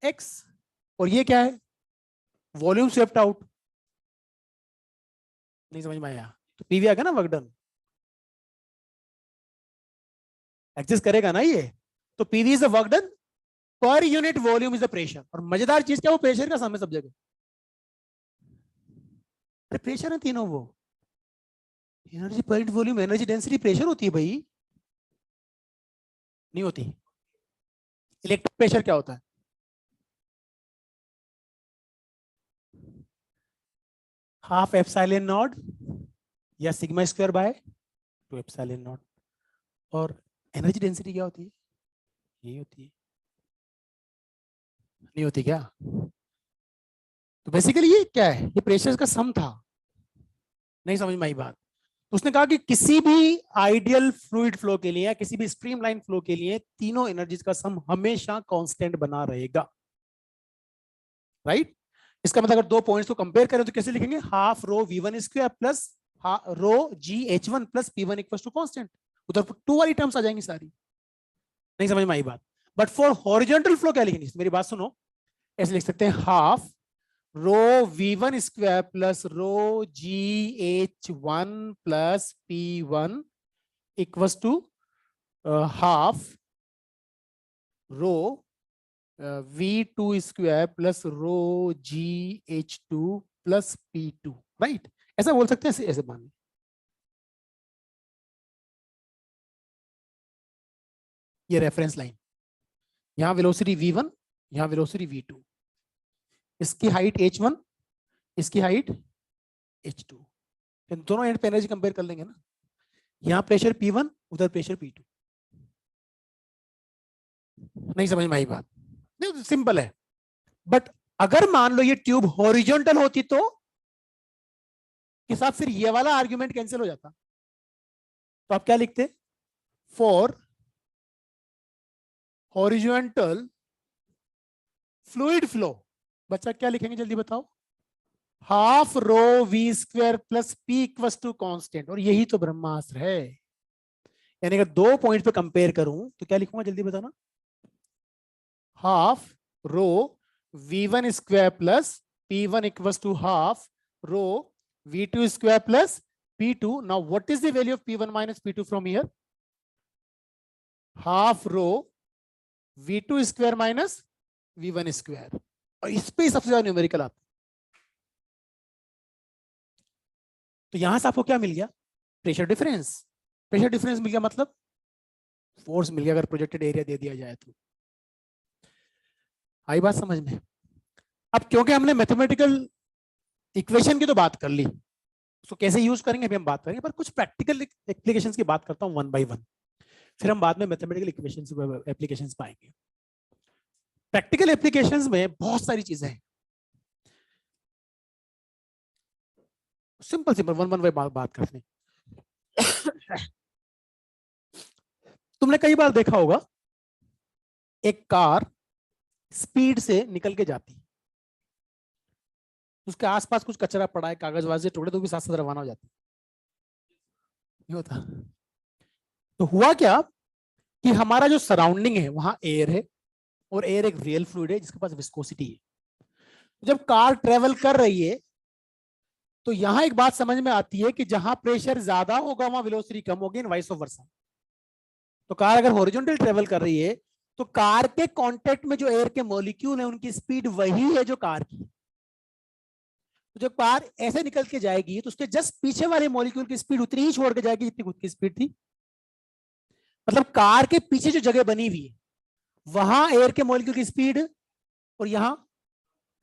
A: x. और ये क्या है? Volume swept out. नहीं समझ में आया? तो पीवी आ गया ना वर्क डन, एग्जिस्ट करेगा ना ये। तो PV is the work done per unit volume is the pressure. और मजेदार चीज क्या, वो प्रेशर का सम है सब जगह। प्रेशर है तीनों वो, energy per unit volume, energy density, pressure होती है भाई। नहीं होती। इलेक्ट्रिक प्रेशर क्या होता है? हाफ एप्सिलॉन नॉट या sigma square by 2 epsilon not. और एनर्जी डेंसिटी क्या होती है? यही होती है। नहीं होती क्या? तो बेसिकली ये क्या है? ये प्रेशर का सम था। नहीं समझ में आई बात? उसने कहा कि किसी भी आइडियल फ्लूइड फ्लो के लिए या किसी भी स्ट्रीमलाइन फ्लो के लिए तीनों एनर्जीज का सम हमेशा कांस्टेंट बना रहेगा, राइट? इसका मतलब अगर दो पॉइंट्स को कंपेयर करें तो कैसे लिखेंगे? Half rho v1 square plus rho gh1 plus p1 equal to constant. उधर टू वाली टर्म्स आ जाएंगी सारी। नहीं समझ में आई बात? बट फॉर हॉरिजॉन्टल फ्लो क्या लिखेंगे? मेरी बात सुनो, ऐसे लिख सकते हैं half rho v1 square plus rho gh1 plus p1 equal to half rho v2 square plus rho gh2 plus p2, right? ऐसा बोल सकते हैं, ऐसे मान। ये रेफरेंस लाइन, यहां वेलोसिटी v1, यहां वेलोसिटी v2, इसकी हाइट h1, इसकी हाइट h2, दोनों एंड पे एनर्जी कंपेयर कर लेंगे ना। यहां प्रेशर p1, उधर प्रेशर p2। नहीं समझ में आई बात? नहीं, सिंपल है। बट अगर मान लो ये ट्यूब हॉरिजॉन्टल होती तो के साथ फिर ये वाला आर्ग्यूमेंट कैंसिल हो जाता। तो आप क्या लिखते? फॉर हॉरिजॉन्टल फ्लूइड फ्लो, बच्चा क्या लिखेंगे जल्दी बताओ? Half rho V square plus P equal to constant. और यही तो ब्रह्मास्त्र है। यानी अगर दो पॉइंट पे कंपेयर करूं तो क्या लिखूंगा जल्दी बताना? Half rho v1 square plus p1 equal to half rho v2 square plus p2। Now what is the value of p1 minus p2 from here? Half rho v2 square minus v1 square. और इस पे सबसे ज्यादा न्यूमेरिकल आता। तो यहां से आपको क्या मिल गया? Pressure difference. प्रेशर डिफरेंस मिल गया मतलब फोर्स मिल गया, अगर प्रोजेक्टेड एरिया दे दिया जाए तो। आई बात समझ में? अब क्योंकि हमने मैथमेटिकल इक्वेशन की तो बात कर ली, उसको कैसे यूज करेंगे अभी हम बात करेंगे, पर कुछ प्रैक्टिकल एप्लीकेशंस की बात करता हूं वन बाय वन, फिर हम बाद में मैथमेटिकल इक्वेशंस एप्लीकेशंस पाएंगे। प्रैक्टिकल एप्लीकेशंस में बहुत सारी चीजें हैं, simple simple one one by बात करते हैं। तुमने कई बार देखा होगा एक कार स्पीड से निकल के जाती, उसके आसपास कुछ कचरा पड़ा है, कागज वाजे टुकड़े, तो भी साथ साथ रवाना हो जाती। नहीं होता? तो हुआ क्या कि हमारा जो सराउंडिंग है वहां एयर है, और एयर एक रियल फ्लूइड है जिसके पास विस्कोसिटी है। जब कार ट्रेवल कर रही है तो यहां एक बात समझ में आती है कि जहां प्रेशर ज्यादा होगा वहां वेलोसिटी कम होगी, वाइस वर्सा। तो कार अगर हॉरिजॉन्टल ट्रेवल कर रही है तो कार के कांटेक्ट में जो एयर के मॉलिक्यूल है उनकी स्पीड वही है जो कार की। तो जब कार ऐसे निकल के जाएगी तो उसके जस्ट पीछे वाले मॉलिक्यूल की स्पीड उतनी ही छोड़ के जाएगी जितनी खुद की स्पीड थी। मतलब कार के पीछे जो जगह बनी हुई है वहां एयर के मॉलिक्यूल की स्पीड और यहां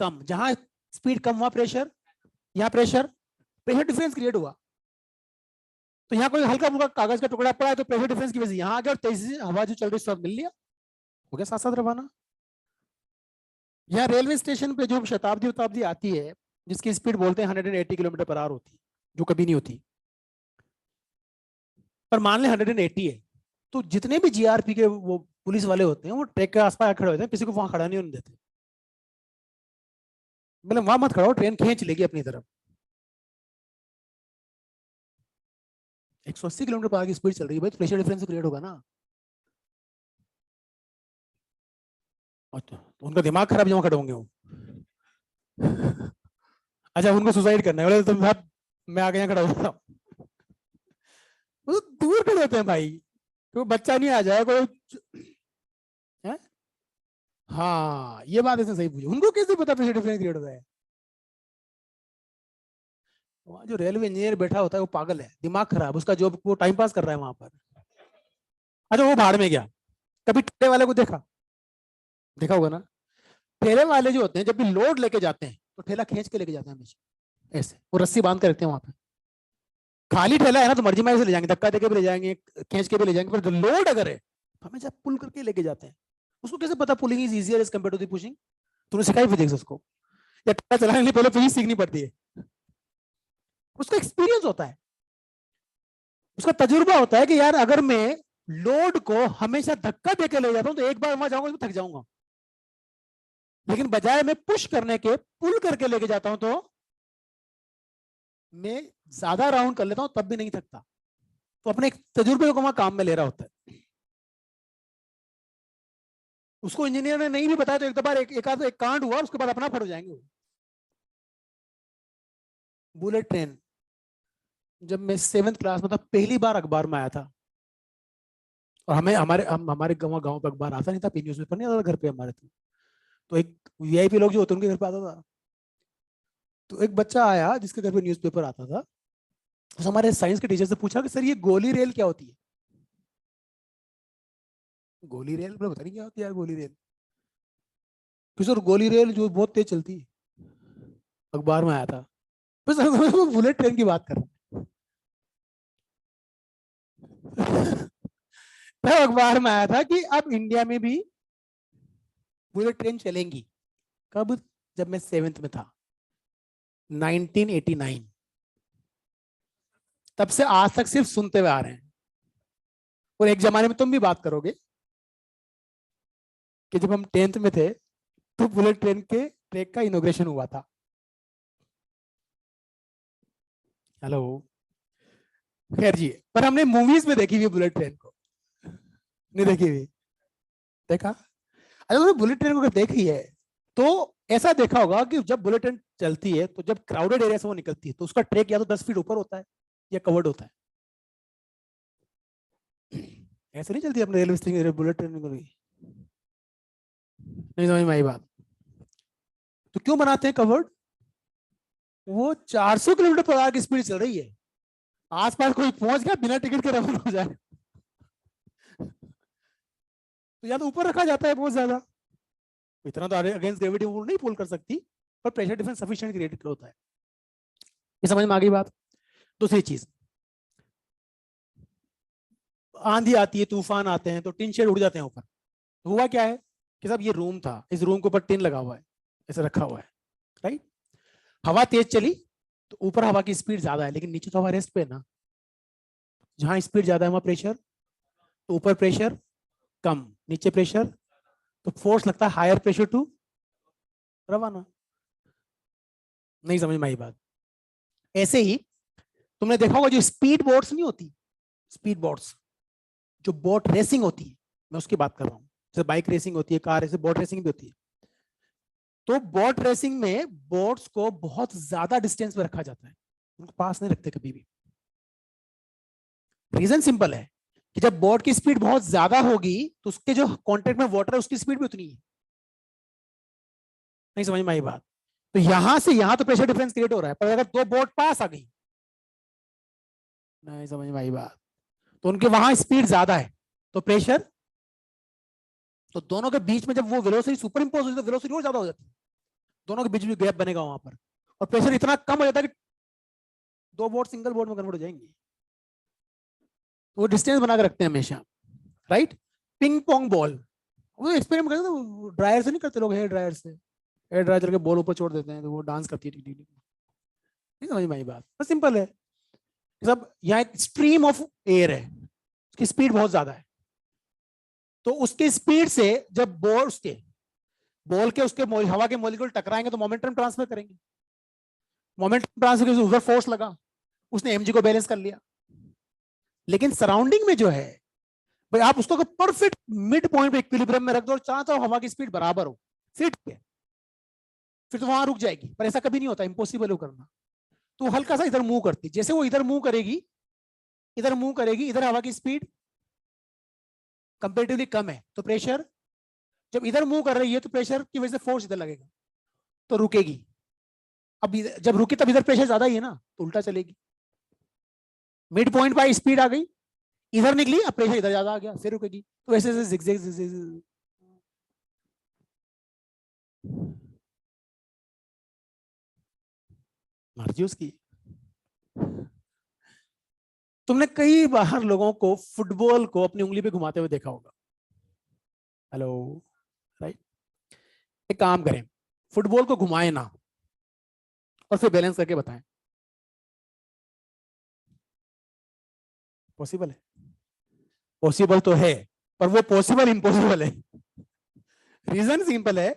A: कम, जहां स्पीड कम वहां प्रेशर, यहां प्रेशर, प्रेशर डिफरेंस क्रिएट हुआ। तो यहां कोई हल्का फुल्का कागज का टुकड़ा पड़ा है तो प्रेशर डिफरेंस की वजह से यहां आ गया और तेजी से हवा जो चल रही है मिल लिया, हो गया साथ साथ रवाना। यहाँ रेलवे स्टेशन पे जो शताब्दी उताब्दी आती है जिसकी स्पीड बोलते हैं 180 किलोमीटर पर आवर होती है, जो कभी नहीं होती, पर मान ले 180 है, तो जितने भी जीआरपी के वो पुलिस वाले होते हैं वो ट्रैक के आसपास खड़े होते हैं, किसी को वहां खड़ा नहीं होने देते। मतलब वहां मत खड़ा हो, ट्रेन खींच लेगी अपनी तरफ। 180 किलोमीटर पर आवर की स्पीड चल रही है भाई, तो प्रेशर डिफरेंस क्रिएट होगा ना। अच्छा, तो उनका दिमाग खराब जमा खड़े होंगे वो। अच्छा, उनको सुसाइड करना है बोले तो मैं आगे यहाँ खड़ा होता हूँ। वो तो दूर खड़े होते हैं भाई, तो बच्चा नहीं आ जाए कोई है? हाँ, ये बात इसने सही पूछी, उनको कैसे पता प्रेशर डिफरेंस क्रिएट होता है? वहाँ जो रेलवे इंजीनियर बैठा होता है वो पागल है, दिमाग खराब, उसका जॉब वो टाइम पास कर रहा है वहां पर। अच्छा, वो भाड़ में गया। कभी ठेले वाले को देखा? देखा होगा ना। ठेले वाले जो होते हैं जब भी लोड लेके जाते हैं तो ठेला खींच के लेके जाते हैं हमेशा, ऐसे वो रस्सी बांध के रखते हैं वहां पे। खाली ठेला है ना तो मर्जी में से ले जाएंगे, धक्का देके भी ले जाएंगे, खींच के भी ले जाएंगे, पर लोड अगर है तो हमेशा पुल करके लेके जाते हैं। उसको कैसे पता pulling is easier as compare to the pushing? तूने सिखाई फिजिक्स उसको? या ठेला चलाने के लिए पहले फिजिक्स सीखनी पड़ती है? उसका एक्सपीरियंस होता है, उसका तजुर्बा होता है कि यार अगर मैं लोड को हमेशा धक्का देकर ले जाता हूं तो एक बार वहां जाऊंगा तो थक जाऊंगा, लेकिन बजाय मैं पुश करने के पुल करके लेके जाता हूं तो मैं ज्यादा राउंड कर लेता हूं तब भी नहीं थकता। तो अपने तजुर्बे को वहां काम में ले रहा होता है। उसको इंजीनियर ने नहीं भी बताया तो एक बार एक कांड हुआ, उसके बाद अपना फट हो जाएंगे। बुलेट ट्रेन, जब मैं 7th क्लास में था पहली बार अखबार में आया था, और हमारे गांव पे अखबार आता नहीं था, न्यूज पेपर नहीं आता था घर पे हमारे। तो एक वीआईपी लोग जो होते हैं उनके घर पे आता था। तो एक बच्चा आया जिसके घर पे न्यूज़पेपर आता था, तो हमारे साइंस के टीचर से पूछा कि सर ये गोली रेल क्या होती है। गोली रेल, मुझे पता नहीं क्या होती है यार गोली रेल। फिर सर गोली रेल जो बहुत तेज चलती है, अखबार में आया था। फिर सर वो बुलेट ट्रेन की बात कर रहा है। तो अखबार में आया था कि अब इंडिया में भी बुलेट ट्रेन चलेंगी। कब? जब मैं 7th में था, 1989। तब से आज तक सिर्फ सुनते हुए आ रहे हैं। और एक जमाने में तुम भी बात करोगे कि जब हम 10th में थे तो बुलेट ट्रेन के ट्रैक का इनोग्रेशन हुआ था। हेलो। खैर जी, पर हमने मूवीज में देखी हुई बुलेट ट्रेन को, नहीं देखी हुई? देखा? अरे तुमने बुलेट ट्रेन को अगर देखी है तो ऐसा देखा होगा कि जब बुलेट ट्रेन चलती है तो जब क्राउडेड एरिया से वो निकलती है तो उसका ट्रैक या तो 10 फीट ऊपर होता है या कवर्ड होता है। ऐसे नहीं चलती अपने रेलवे स्टेशन बुलेट ट्रेन कभी, नहीं समझ में आई बात? तो क्यों बनाते हैं कवर्ड? वो 400 किलोमीटर पर आवर की स्पीड चल रही है, आसपास कोई पहुंच गया बिना टिकट के रवाना हो जाए तो या तो ऊपर रखा जाता है बहुत ज्यादा, इतना तो अगेंस्ट ग्रेविटी वो नहीं पुल कर सकती, पर प्रेशर डिफरेंस सफिशिएंट क्रिएट होता है। ये समझ में आ गई बात? दूसरी चीज, आंधी आती है, तूफान आते हैं तो टिन शेड उड़ जाते हैं ऊपर। तो हुआ क्या है कि साहब ये रूम था, इस रूम के ऊपर टिन लगा हुआ है, ऐसे रखा हुआ है, राइट? हवा तेज चली तो ऊपर हवा की स्पीड ज्यादा है, लेकिन नीचे तो हवा रेस्ट पे है ना। जहां स्पीड ज्यादा है वहां प्रेशर, तो ऊपर प्रेशर कम, नीचे प्रेशर, तो फोर्स लगता है हायर प्रेशर टू रवाना। नहीं समझ में आई बात? ऐसे ही तुमने देखा होगा जो स्पीड बोट्स नहीं होती, स्पीड बोट्स, जो बोट रेसिंग होती है, मैं उसकी बात कर रहा हूँ। जैसे बाइक रेसिंग होती है, कार रेसिंग, बोट रेसिंग भी होती है। तो बोट रेसिंग में बोट्स को बहुत ज्यादा डिस्टेंस में रखा जाता है, उनको पास नहीं रखते कभी भी। रीजन सिंपल है कि जब बोट की स्पीड बहुत ज्यादा होगी तो उसके जो कॉन्टेक्ट में वाटर है उसकी स्पीड भी उतनी है। नहीं समझ में आई बात? तो यहां से यहां तो प्रेशर डिफरेंस क्रिएट हो रहा है, पर अगर दो बोट पास आ गई, नहीं समझ में आई बात, तो उनके वहां स्पीड ज्यादा है तो प्रेशर, तो दोनों के बीच में जब वो वेलोसिटी सुपर इंपोज होती है तो वेलोसिटी और ज्यादा हो जाती है, दोनों के बीच में गैप बनेगा वहां पर, और प्रेशर इतना कम हो जाता है कि दो बोट सिंगल बोट में कन्वर्ट हो जाएंगे। तो वो डिस्टेंस बना के रखते हैं हमेशा, राइट? पिंग पोंग बॉल, वो एक्सपेरिमेंट करते हैं ड्रायर से नहीं करते लोग, हेयर ड्रायर से, हेयर ड्रायर चल के बॉल ऊपर छोड़ देते हैं तो वो डांस करती है, नहीं समझ में आई बात? बस सिंपल है सब। यहाँ एक स्ट्रीम ऑफ एयर है, उसकी स्पीड बहुत ज्यादा है, तो उसकी स्पीड से जब बॉल उसके बॉल के उसके हवा के मॉलिक्यूल टकराएंगे तो मोमेंटम ट्रांसफर करेंगे, मोमेंटम ट्रांसफर ऊपर फोर्स लगा, उसने एमजी को बैलेंस कर लिया। लेकिन सराउंडिंग में जो है भाई, आप उसको परफेक्ट मिड पॉइंट पे इक्विलिब्रियम में रख दो और चाहते हो हवा की स्पीड बराबर हो, फिर तो वहां रुक जाएगी, पर ऐसा कभी नहीं होता, इंपॉसिबल हो करना। तो हल्का सा इधर मूव करती, जैसे वो इधर मूव करेगी, इधर मूव करेगी, इधर हवा की स्पीड कंपेरेटिवली कम है तो प्रेशर, जब इधर मूव कर रही है तो प्रेशर की वजह से फोर्स इधर लगेगा तो रुकेगी। अब जब रुकी तब इधर प्रेशर ज्यादा ही है ना, तो उल्टा चलेगी। मिड पॉइंट पर स्पीड आ गई, इधर निकली, अब प्रेशर इधर ज्यादा आ गया, फिर रुकेगी। तो ऐसे ऐसे zigzag मर्जी उसकी। तुमने कई बार लोगों को फुटबॉल को अपनी उंगली पे घुमाते हुए देखा होगा। Hello, right? एक काम करें, फुटबॉल को घुमाए ना और फिर बैलेंस करके बताएं। पॉसिबल है? पॉसिबल तो है, पर वो पॉसिबल इम्पॉसिबल है। रीजन सिंपल है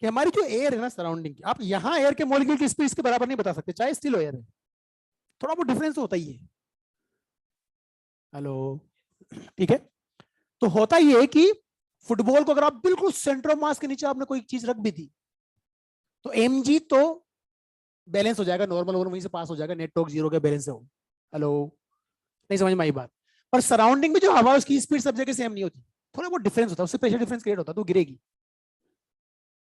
A: कि हमारी जो एयर है ना सराउंडिंग की, आप यहां एयर के मॉलिक्यूल की स्पीड के बराबर नहीं बता सकते, चाहे स्टिल एयर है, थोड़ा बहुत डिफरेंस होता ही है। हेलो, ठीक है। तो होता ये है कि फुटबॉल को अगर आप बिल्कुल सेंटर ऑफ मास के नीचे आपने कोई चीज रख भी दी, तो mg तो बैलेंस हो जाएगा, नॉर्मल ओवर वहीं से पास हो जाएगा, नेट टॉर्क जीरो के बैलेंस से हो। हेलो, नहीं समझ में आई बात? पर सराउंडिंग में जो हवा, उसकी स्पीड सब जगह सेम नहीं होती, थोड़ा बहुत डिफरेंस होता है, उससे प्रेशर डिफरेंस क्रिएट होता है, तो गिरेगी।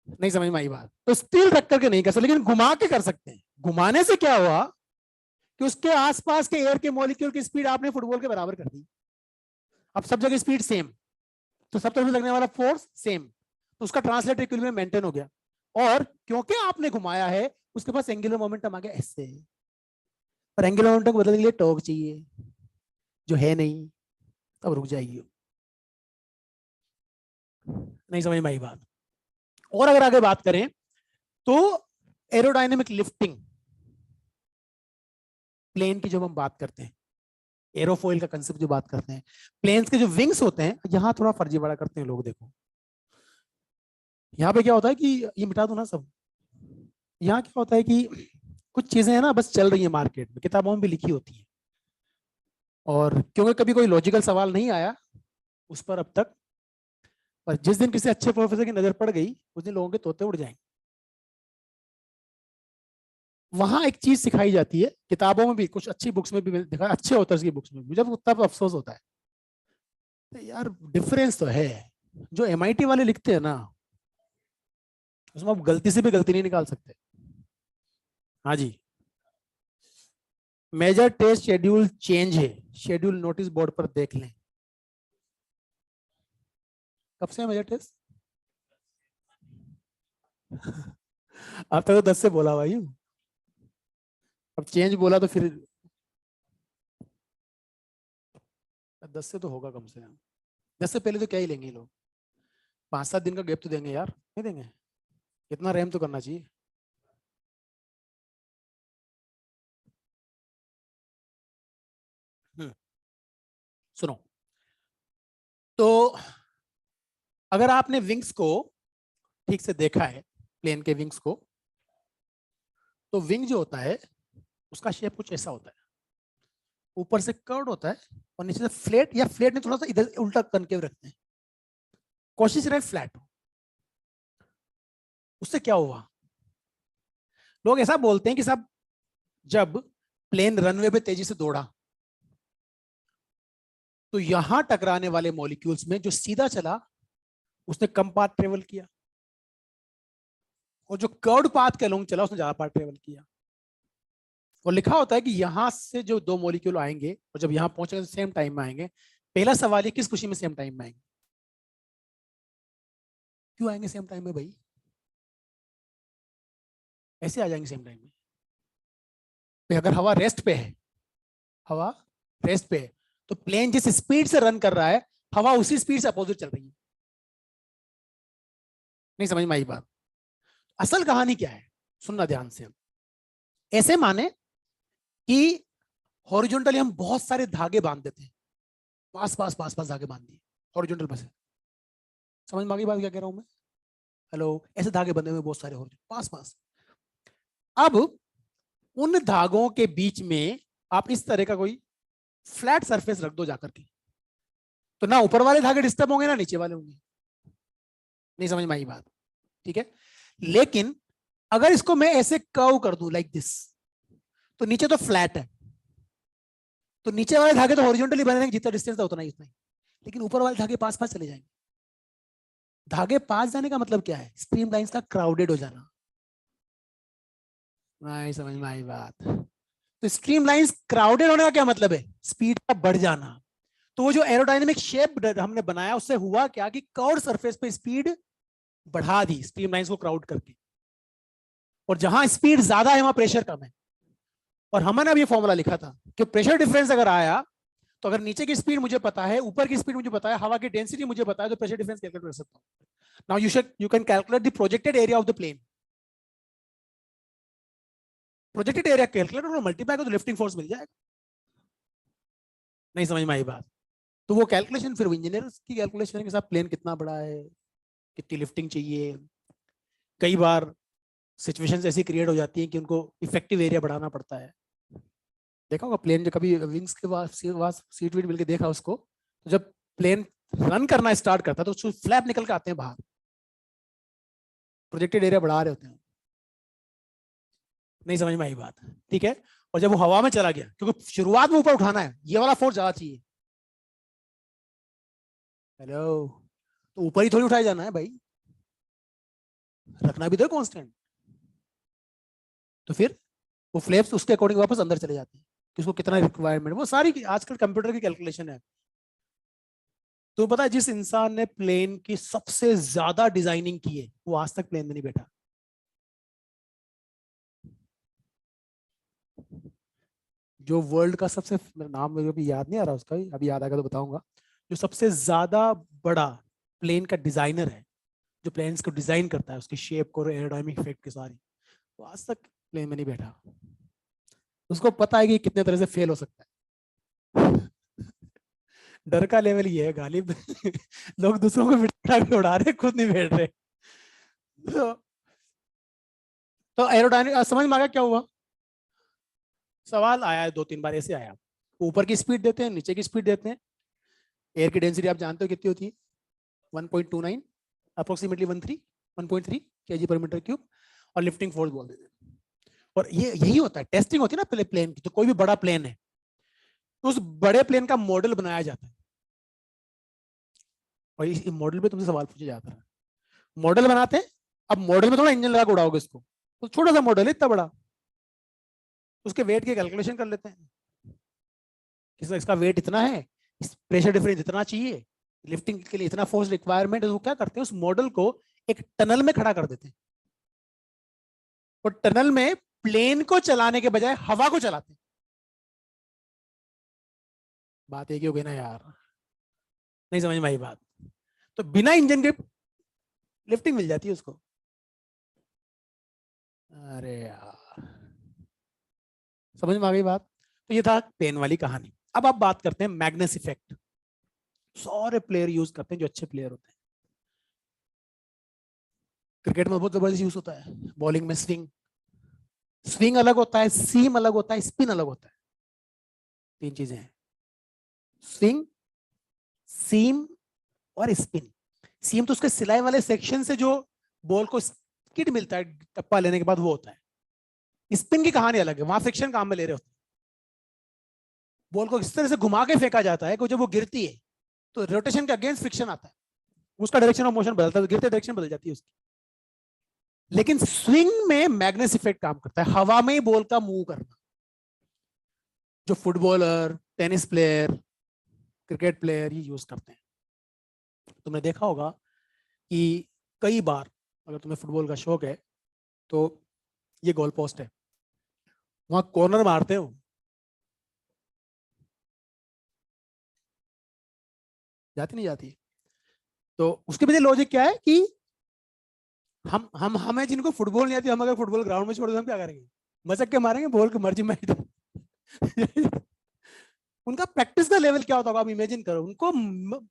A: नहीं समझ में आई बात? तो स्टिल रख करके नहीं कर सकते, लेकिन घुमा के कर सकते हैं। घुमाने से क्या हुआ कि उसके आसपास के एयर के मॉलिक्यूल की स्पीड आपने फुटबॉल के बराबर कर दी। अब सब जगह स्पीड सेम, तो सब तरफ लगने वाला फोर्स सेम, तो उसका ट्रांसलेट इक्विलिब्रियम मेंटेन हो गया। और क्योंकि आपने घुमाया है, उसके पास एंगुलर मोमेंटम आ गया ऐसे, पर एंगुलर मोमेंटम को बदलने के लिए टॉर्क चाहिए, जो है नहीं, तब रुक जाएगी। नहीं समझ में आई बात? और अगर आगे बात करें तो एरोडायनेमिक लिफ्टिंग प्लेन की जब हम बात करते हैं, एरोफॉइल का कंसेप्ट जो बात करते हैं, प्लेन्स के जो विंग्स होते हैं, यहां थोड़ा फर्जीवाड़ा करते हैं लोग। देखो यहाँ पे क्या होता है कि, ये मिटा दो ना सब। यहाँ क्या होता है कि कुछ चीजें हैं ना, बस चल रही है मार्केट में, किताबों में भी लिखी होती है, और क्योंकि कभी कोई लॉजिकल सवाल नहीं आया उस पर अब तक, पर जिस दिन किसी अच्छे प्रोफेसर की नजर पड़ गई, उस दिन लोगों के तोते उड़ जाएंगे। वहां एक चीज सिखाई जाती है, किताबों में भी, कुछ अच्छी बुक्स में भी मैंने देखा, अच्छे ऑथर्स की बुक्स में भी, जब तब अफसोस होता है। तो यार डिफरेंस तो है, जो एमआईटी वाले लिखते हैं ना, उसमें आप गलती से भी गलती नहीं निकाल सकते। हाँ जी, मेजर टेस्ट शेड्यूल चेंज है, शेड्यूल नोटिस बोर्ड पर देख लें। कब से मेजर टेस्ट? अब तक तो 10 से बोला भाई, अब चेंज बोला तो फिर 10 से तो होगा कम से कम। 10 से पहले तो क्या ही लेंगे लोग, 5-7 दिन का गैप तो देंगे यार, नहीं देंगे? इतना रहम तो करना चाहिए। सुनो, तो अगर आपने विंग्स को ठीक से देखा है, प्लेन के विंग्स को, तो विंग जो होता है उसका शेप कुछ ऐसा होता है, ऊपर से कर्व होता है और नीचे से फ्लैट, या फ्लैट नहीं, थोड़ा सा इधर उल्टा कनकेव रखते हैं, कोशिश रहे फ्लैट हो। उससे क्या हुआ, लोग ऐसा बोलते हैं कि साहब जब प्लेन रनवे पे तेजी से दौड़ा, तो यहां टकराने वाले मॉलिक्यूल्स में जो सीधा चला उसने कम पाथ ट्रेवल किया, और जो कर्व्ड पाथ के अलोंग चला उसने ज्यादा पाथ ट्रेवल किया। और लिखा होता है कि यहां से जो दो मॉलिक्यूल आएंगे और जब यहां पहुंचेंगे सेम टाइम में आएंगे। पहला सवाल है किस खुशी में सेम टाइम में आएंगे? क्यों आएंगे सेम टाइम में भाई? ऐसे आ जाएंगे सेम टाइम में? तो अगर हवा रेस्ट पे है, हवा रेस्ट पे है, तो प्लेन जिस स्पीड से रन कर रहा है, हवा उसी स्पीड से अपोजिट चल रही है। नहीं समझ में आई बात? असल कहानी क्या है, सुनना ध्यान से। ऐसे माने कि हॉरिजॉन्टली हम बहुत सारे धागे बांध देते हैं, पास पास पास पास धागे बांध दिए हॉरिजॉन्टल पर से। समझ में आ गई बात क्या कह रहा हूं मैं? हेलो, ऐसे धागे बंधे हुए बहुत सारे हॉरिजॉन्टल पास पास। अब उन धागों के बीच में आप इस तरह का कोई फ्लैट सरफेस रख दो जाकर के, तो ना ऊपर वाले धागे डिस्टर्ब होंगे ना नीचे वाले होंगे। नहीं समझ में आई बात? ठीक है। लेकिन अगर इसको मैं ऐसे कर्व कर दूं लाइक दिस, तो नीचे तो फ्लैट है, तो नीचे वाले धागे तो हॉरिजॉन्टली बने रहेंगे, जितना डिस्टेंस था उतना ही उतना ही, लेकिन ऊपर वाले धागे पास पास चले जाएंगे। धागे पास जाने का मतलब क्या है? स्ट्रीम लाइंस का क्राउडेड हो जाना। नहीं समझ में आई बात? तो स्ट्रीम लाइंस क्राउडेड होने का क्या मतलब है? स्पीड का बढ़ जाना। तो वो जो एरोडायनेमिक शेप हमने बनाया, उससे हुआ क्या कि कर्व सरफेस पे स्पीड बढ़ा दी स्ट्रीम लाइंस को क्राउड करके, और जहां स्पीड ज्यादा है वहां प्रेशर कम है। और हमने अब ये फॉर्मूला लिखा था कि प्रेशर डिफरेंस अगर आया, तो अगर नीचे की स्पीड मुझे पता है, ऊपर की स्पीड मुझे पता है, हवा की डेंसिटी मुझे पता है, तो प्रेशर डिफरेंस कैलकुलेट कर सकता हूं। Now you can calculate the projected area of the plane. Projected area calculate और मल्टीप्लाई करो तो लिफ्टिंग फोर्स मिल जाएगा। नहीं समझ में आई बात? तो वो कैलकुलेशन फिर इंजीनियर की कैलकुलेशन के साथ प्लेन कितना बड़ा है, कितनी लिफ्टिंग चाहिए। कई बार सिचुएशंस ऐसी क्रिएट हो जाती हैं कि उनको इफेक्टिव एरिया बढ़ाना पड़ता है। देखा होगा प्लेन जो कभी विंग्स के पास सीट वीट मिलके देखा उसको, तो जब प्लेन रन करना स्टार्ट करता है तो उसको फ्लैप निकल के आते हैं बाहर, प्रोजेक्टेड एरिया बढ़ा रहे होते हैं। नहीं समझ में आई बात? ठीक है। और जब वो हवा में चला गया, क्योंकि शुरुआत में ऊपर उठाना है, ये वाला फोर्स ज्यादा चाहिए। हेलो, तो ऊपर ही थोड़ी उठाया जाना है भाई, रखना भी तो कांस्टेंट। तो फिर वो फ्लैप्स उसके अकॉर्डिंग वापस अंदर चले जाते हैं कि उसको कितना रिक्वायरमेंट, वो सारी आजकल कंप्यूटर की कैलकुलेशन है। तो पता है जिस इंसान ने प्लेन की सबसे ज्यादा डिजाइनिंग की है वो आज तक प्लेन में नहीं बैठा। जो वर्ल्ड का सबसे, मेरा नाम मुझे अभी याद नहीं आ रहा उसका, अभी याद आएगा तो बताऊंगा। जो सबसे ज्यादा बड़ा प्लेन का डिजाइनर है, जो प्लेन्स को डिजाइन करता है, उसकी शेप को, एरोडायनामिक इफेक्ट के सारी, वो आज तक प्लेन में नहीं बैठा। उसको पता है कि कितने तरह से फेल हो सकता है। डर का लेवल ये है गालिब। लोग दूसरों को बिठा के उड़ा रहे, खुद नहीं बैठ रहे। तो, तो एरोडायनामिक समझ में आ गया क्या हुआ? सवाल आया है 2-3 बार ऐसे आया। ऊपर की स्पीड देते हैं, नीचे की स्पीड देते हैं। एयर की डेंसिटी आप जानते हो कितनी होती है? 1.29, अप्रोक्सीमेटली 1.3 kg पर मीटर क्यूब। और लिफ्टिंग फोर्स बोल देते हैं। और ये यही होता है, टेस्टिंग होती है ना पहले प्लेन की। तो कोई भी बड़ा प्लेन है तो उस बड़े प्लेन का मॉडल बनाया जाता है। और इस मॉडल पे तुमसे सवाल पूछा जाता है। मॉडल बनाते हैं, अब मॉडल में थोड़ा इंजन लगा के उड़ाओगे इसको, तो छोटा सा मॉडल है इतना बड़ा, उसके वेट की कैलकुलेशन कर लेते हैं। इसका वेट इतना है, इस प्रेशर डिफरेंस इतना चाहिए, लिफ्टिंग के लिए इतना फोर्स रिक्वायरमेंट है। तो क्या करते हैं, उस मॉडल को एक टनल में खड़ा कर देते हैं। और टनल में प्लेन को चलाने के बजाय हवा को चलाते हैं। बात एक ही हो गई ना यार? नहीं समझ में आई बात? तो बिना इंजन के लिफ्टिंग मिल जाती है उसको। अरे यार, समझ में आ गई बात? तो ये था प्लेन वाली कहानी। अब आप बात करते हैं मैग्नेस इफेक्ट। सारे प्लेयर यूज करते हैं जो अच्छे प्लेयर होते हैं। क्रिकेट में बहुत जबरदस्त यूज होता है। बॉलिंग में स्विंग, स्विंग अलग होता है, सीम अलग होता है, स्पिन अलग होता है। 3 चीजें हैं, स्विंग, सीम और स्पिन। सीम तो उसके सिलाई वाले सेक्शन से जो बॉल को स्किड मिलता है टप्पा लेने के बाद, वो होता है। स्पिन की कहानी अलग है, वहां फ्रिक्शन काम में ले रहे होते हैं। बॉल को इस तरह से घुमा के फेंका जाता है कि जब वो गिरती है तो रोटेशन के अगेंस्ट फ्रिक्शन आता है, उसका डायरेक्शन ऑफ मोशन बदलता है, तो गिरते डायरेक्शन बदल जाती है उसकी। लेकिन स्विंग में मैग्नेस इफेक्ट काम करता है, हवा में ही बॉल का मूव करना। जो footballer, tennis player, cricket player ये यूज करते हैं। तुमने देखा होगा कि कई बार, अगर तुम्हें फुटबॉल का शौक है तो ये गोल पोस्ट है, वहां कॉर्नर मारते हो, जाती नहीं जाती? तो उसके पीछे लॉजिक क्या है कि हम हमें जिनको फुटबॉल नहीं आती, हम अगर फुटबॉल ग्राउंड में छोड़ दो हम क्या करेंगे? मचक के मारेंगे बॉल की मर्जी में। उनका प्रैक्टिस का लेवल क्या होता होगा आप इमेजिन करो। उनको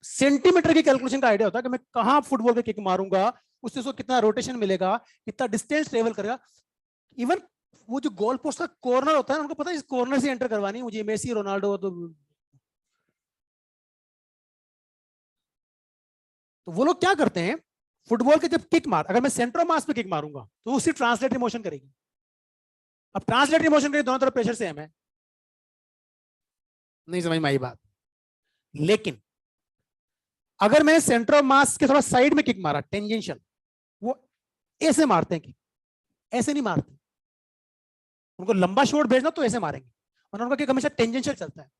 A: सेंटीमीटर की कैलकुलेशन का आइडिया होता है कि मैं कहां फुटबॉल के किक मारूंगा, उससे उसको कितना रोटेशन मिलेगा, कितना डिस्टेंस ट्रेवल करेगा। इवन वो जो गोल पोस्ट का कॉर्नर होता है, उनको पता है इस कॉर्नर से एंटर करवानी है मुझे, मेसी रोनाल्डो तो वो लोग क्या करते हैं, फुटबॉल के जब किक मार, अगर मैं सेंटर ऑफ मास पे किक मारूंगा तो उसी ट्रांसलेटरी मोशन करेगी। अब ट्रांसलेटरी मोशन करेगी, दोनों तरफ प्रेशर सेम है। नहीं समझ में आई बात? लेकिन अगर मैंने सेंटर ऑफ मास के थोड़ा साइड में किक मारा, टेंजेंशियल, वो ऐसे मारते हैं किक, ऐसे नहीं मारते। उनको लंबा शॉट भेजना तो ऐसे मारेंगे, और उनका किक हमेशा टेंजेंशियल चलता है,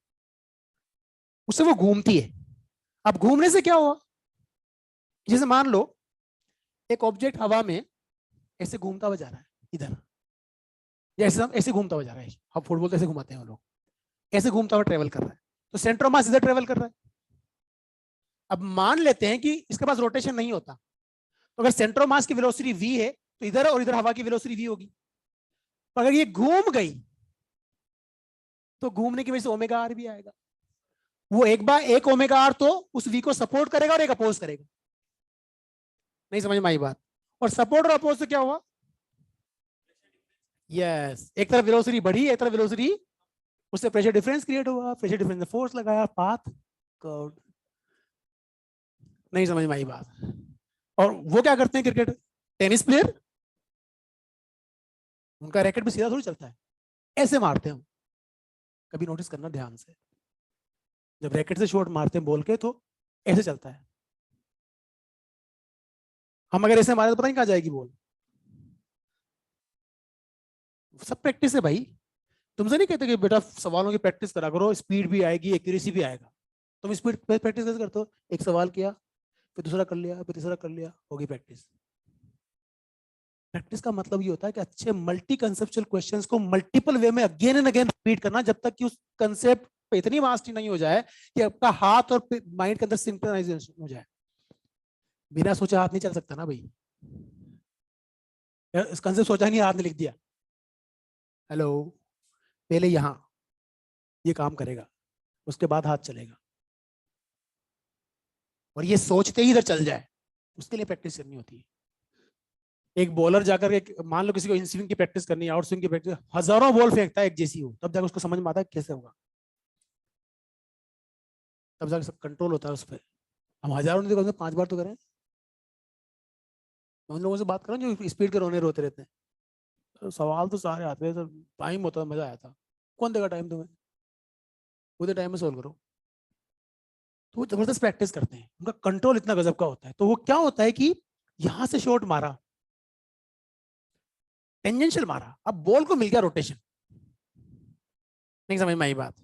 A: उससे वो घूमती है। अब घूमने से क्या हुआ, जैसे मान लो एक ऑब्जेक्ट हवा में ऐसे घूमता हुआ जा रहा है इधर, या ऐसे ऐसे घूमता हुआ जा रहा है, हम फुटबॉल तो ऐसे घुमाते हैं लोग, ऐसे घूमता हुआ ट्रेवल कर रहा है, तो सेंटर ऑफ मास इधर ट्रेवल कर रहा है। अब मान लेते हैं कि इसके पास रोटेशन नहीं होता, तो अगर सेंटर ऑफ मास की वेलोसिटी v है तो इधर और इधर हवा की वेलोसिटी v होगी। तो अगर ये घूम गई तो घूमने की वजह से ओमेगा आर भी आएगा। वो एक बार एक ओमेगा आर तो उस वी को सपोर्ट करेगा और एक अपोज करेगा। नहीं समझ में आई बात? और सपोर्ट और अपोज से क्या हुआ? यस, एक तरफ वेलोसिटी बढ़ी, एक तरफ वेलोसिटी, उससे प्रेशर डिफरेंस क्रिएट हुआ, प्रेशर डिफरेंस ने फोर्स लगाया, पाथ कर्व। नहीं समझ में आई बात? और वो क्या करते हैं क्रिकेट टेनिस प्लेयर, उनका रैकेट भी सीधा थोड़ी चलता है, ऐसे मारते हैं। कभी नोटिस करना ध्यान से, जब रैकेट से शॉट मारते हैं बॉल के तो ऐसे चलता है। हम अगर ऐसे मारे तो पता नहीं कहां जाएगी बॉल। सब प्रैक्टिस है भाई। तुमसे नहीं कहते कि बेटा सवालों की प्रैक्टिस करा करो, स्पीड भी आएगी, एक्यूरेसी भी आएगा। तुम स्पीड प्रैक्टिस कैसे करते हो? एक सवाल किया, फिर दूसरा कर लिया, फिर तीसरा कर लिया, होगी प्रैक्टिस। प्रैक्टिस का मतलब ये होता है कि अच्छे मल्टी कंसेप्चुअल क्वेश्चंस को मल्टीपल वे में अगेन एंड अगेन रिपीट करना, जब तक कि उस कंसेप्ट पे इतनी मास्टरी नहीं हो जाए कि आपका हाथ और माइंड के अंदर सिंक्रोनाइजेशन हो जाए। बिना सोचे हाथ नहीं चल सकता ना भाई। इस कंसेप्ट सोचा नहीं, हाथ ने लिख दिया। हेलो, पहले यहां ये काम करेगा, उसके बाद हाथ चलेगा, और ये सोचते ही इधर चल जाए, उसके लिए प्रैक्टिस करनी होती है। एक बॉलर जाकर के, मान लो किसी को इन स्विंग की प्रैक्टिस करनी है, आउट स्विंग की प्रैक्टिस, हजारों बॉल फेंकता है एक जैसी हो, तब जाकर उसको समझ में आता है कैसे होगा, तब जाकर सब कंट्रोल होता है उस पर। हम हजारों नहीं तो 5 बार तो करें। उन लोगों से बात करें जो स्पीड के रोने रोते रहते हैं, तो सवाल तो सारे आते हैं, टाइम होता है, मजा आया था। कौन देगा टाइम तुम्हें? उतने टाइम में सोल्व करो। तो वो जबरदस्त प्रैक्टिस करते हैं, उनका कंट्रोल इतना गजब का होता है। तो वो क्या होता है कि यहां से शॉट मारा, टेंजेंशियल मारा, अब बॉल को मिल गया रोटेशन। नहीं समझ में आई बात?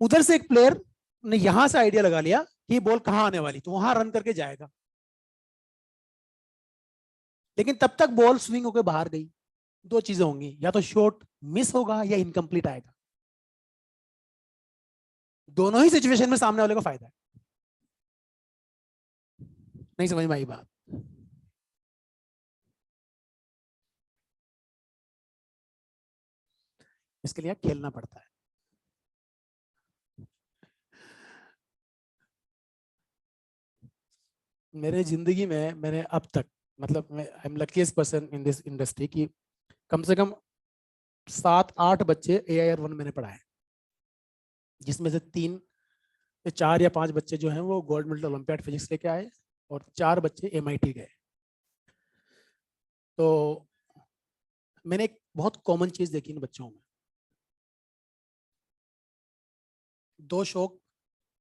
A: उधर से एक प्लेयर ने यहां से आइडिया लगा लिया कि बॉल कहां आने वाली, तो वहां रन करके जाएगा, लेकिन तब तक बॉल स्विंग होकर बाहर गई। दो चीजें होंगी, या तो शॉट मिस होगा या इनकम्प्लीट आएगा। दोनों ही सिचुएशन में सामने वाले को फायदा है। नहीं समझ में आई बात? इसके लिए खेलना पड़ता है। मेरे जिंदगी में मैंने अब तक, मतलब I am luckiest person in this industry की कम से कम 7-8 बच्चे AIR 1 मैंने पढ़ाए, जिसमें से 3 या 4 या 5 बच्चे जो हैं वो गोल्ड मेडल ओलंपियाड फिजिक्स लेके आए, और 4 बच्चे MIT गए। तो मैंने एक बहुत कॉमन चीज देखी इन बच्चों में, दो शौक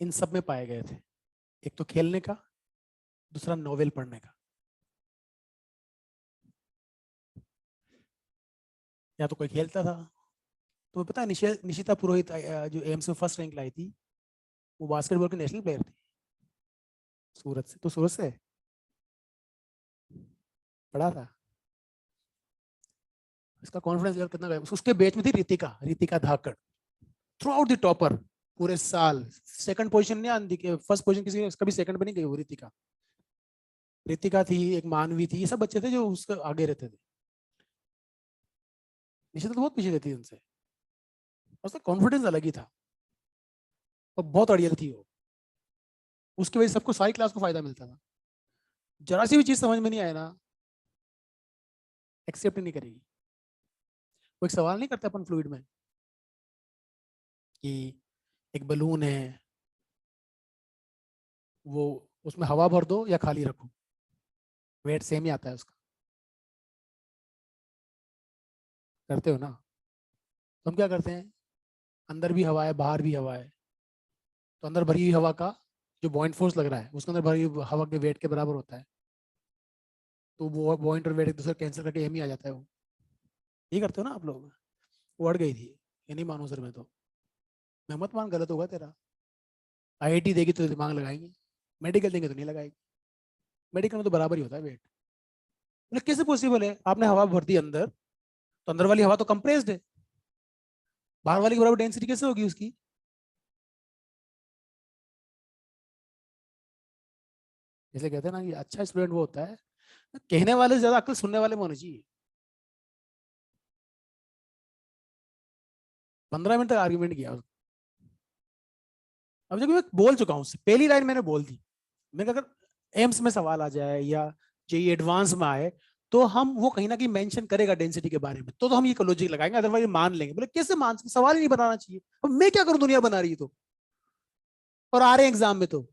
A: इन सब में पाए गए थे। एक तो खेलने का, दूसरा नोवेल पढ़ने का। या तो कोई खेलता था, तो पता है निशिता पुरोहित जो एम्स में फर्स्ट रैंक लाई थी, वो बास्केटबॉल की नेशनल प्लेयर थी, सूरत से। तो सूरत से पढ़ा था। इसका कॉन्फिडेंस लेवल कितना गया, उसके बेच में थी रितिका, रितिका धाकड़, थ्रू आउट द टॉपर पूरे साल। सेकंड पोजीशन नहीं आती, फर्स्ट पोजीशन किसी कभी सेकंड पे नहीं गई वो रितिका। रितिका थी, एक मानवी थी, ये सब बच्चे थे जो उसके आगे रहते थे। निशिता तो बहुत पीछे रहती थी उनसे, उसका कॉन्फिडेंस अलग ही था, और बहुत अड़ियल थी वो। उसकी वजह से सबको, सारी क्लास को फायदा मिलता था। जरा सी भी चीज समझ में नहीं आए ना, एक्सेप्ट नहीं करेगी। वो एक सवाल नहीं करते अपन फ्लूइड में कि एक बलून है, वो उसमें हवा भर दो या खाली रखो, वेट सेम ही आता है उसका। करते हो ना? तो हम क्या करते हैं, अंदर भी हवा है बाहर भी हवा है, तो अंदर भरी हुई हवा का जो बॉइंट फोर्स लग रहा है, उसके अंदर भरी हुई हवा के वेट के बराबर होता है। तो वो बॉइंट और वेट एक दूसरे कैंसिल करके एम ही आ जाता है वो। ये करते हो ना आप लोग? वो अड़ गई थी, ये नहीं मानो सर मैं तो। मैं मत मान, गलत होगा तेरा। IIT देगी तो दिमाग लगाएंगे, मेडिकल देंगे तो नहीं लगाएगी। मेडिकल में तो बराबर ही होता है वेट। मतलब कैसे पॉसिबल है, आपने हवा भर दी अंदर, तो अंदर वाली हवा तो कंप्रेस्ड है, बाहर वाली के बराबर डेंसिटी कैसे होगी उसकी? इसलिए कहते हैं ना कि अच्छा स्टूडेंट वो होता है, कहने वाले से ज्यादा अक्ल सुनने वाले में होनी चाहिए। 15 मिनट तक आर्ग्यूमेंट किया, अब देखो मैं बोल चुका हूँ, पहली लाइन मैंने बोल दी, मैं अगर एम्स में सवाल आ जाए या जेई एडवांस में आए तो हम वो कहीं ना कहीं मेंशन करेगा डेंसिटी के बारे में, तो हम ये लॉजिक लगाएंगे, अदरवाइज मान लेंगे। बोले कैसे मान, सवाल ही नहीं बनाना चाहिए, अब मैं क्या करूं, दुनिया बना रही है तो, और आ रहे हैं एग्जाम में तो।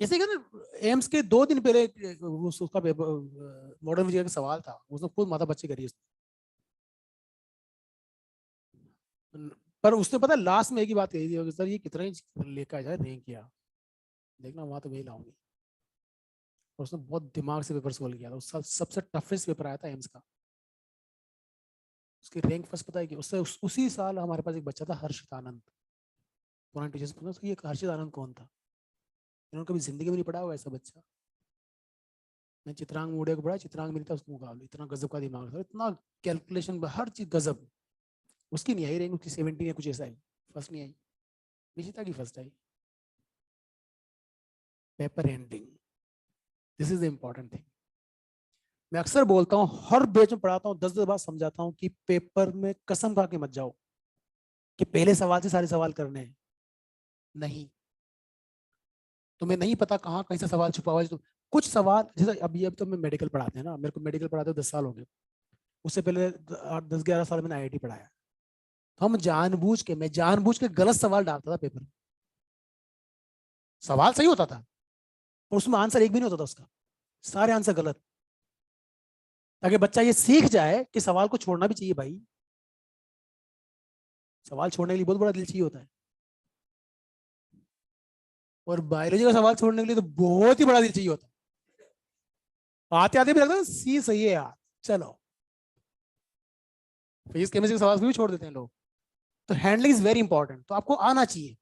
A: जैसे कि ना एम्स के 2 दिन पहले उसका मॉडर्न फिजिक्स का सवाल था, उसने खुद माथा बच्चे करी पर उसने पता लास्ट में एक ही बात कही थी, सर ये कितना ही लेकर जाए रैंक किया, देखना वहां तो वही लाऊंगी। और उसने बहुत दिमाग से पेपर सोल्व किया था, उसका सबसे टफेस्ट पेपर आया था एम्स का। उसकी रैंक फर्स्ट पता है कि उससे उसी साल हमारे पास एक बच्चा था हर्षित आनंद, पुराने टीचर्स पूछा ये हर्षित आनंद कौन था, इन्होंने कभी जिंदगी में नहीं पढ़ा होगा ऐसा बच्चा। मैं चित्रांग मूडे को पढ़ा, चित्रांग मिलता उसको मुकाबले, इतना गजब का दिमाग था, इतना कैलकुलेशन हर चीज गजब। उसकी नहीं आई रैंक, उसकी 17 या कुछ ऐसा आई, फर्स्ट नहीं आई, निशिता की first I. Paper ending, this is the important thing. मैं अक्सर बोलता हूँ, हर बैच में पढ़ाता हूँ, 10 बार समझाता हूँ कि पेपर में कसम खा के मत जाओ कि पहले सवाल से सारे सवाल करने हैं, नहीं। तुम्हें नहीं पता कहाँ कहीं से सवाल छुपा हुआ है, तो कुछ सवाल जैसे अब तो मैं मेडिकल पढ़ाते हैं ना, मेरे को मेडिकल पढ़ाते 10 साल हो गए, उससे पहले 10-11 साल मैंने IIT पढ़ाया। तो मैं जानबूझ के गलत सवाल डालता था पेपर में, सवाल सही होता था और उसमें आंसर एक भी नहीं होता था उसका, सारे आंसर गलत, ताकि बच्चा ये सीख जाए कि सवाल को छोड़ना भी चाहिए भाई, सवाल छोड़ने के लिए बहुत बड़ा दिल चाहिए होता है, और बायोलॉजी का सवाल छोड़ने के लिए तो बहुत ही बड़ा दिल चाहिए होता है। आते आते भी लगता है सी सही है यार, चलो फिजिक्स केमिस्ट्री के सवाल भी छोड़ देते हैं लोग। तो हैंडलिंग इज वेरी इंपॉर्टेंट, तो आपको आना चाहिए।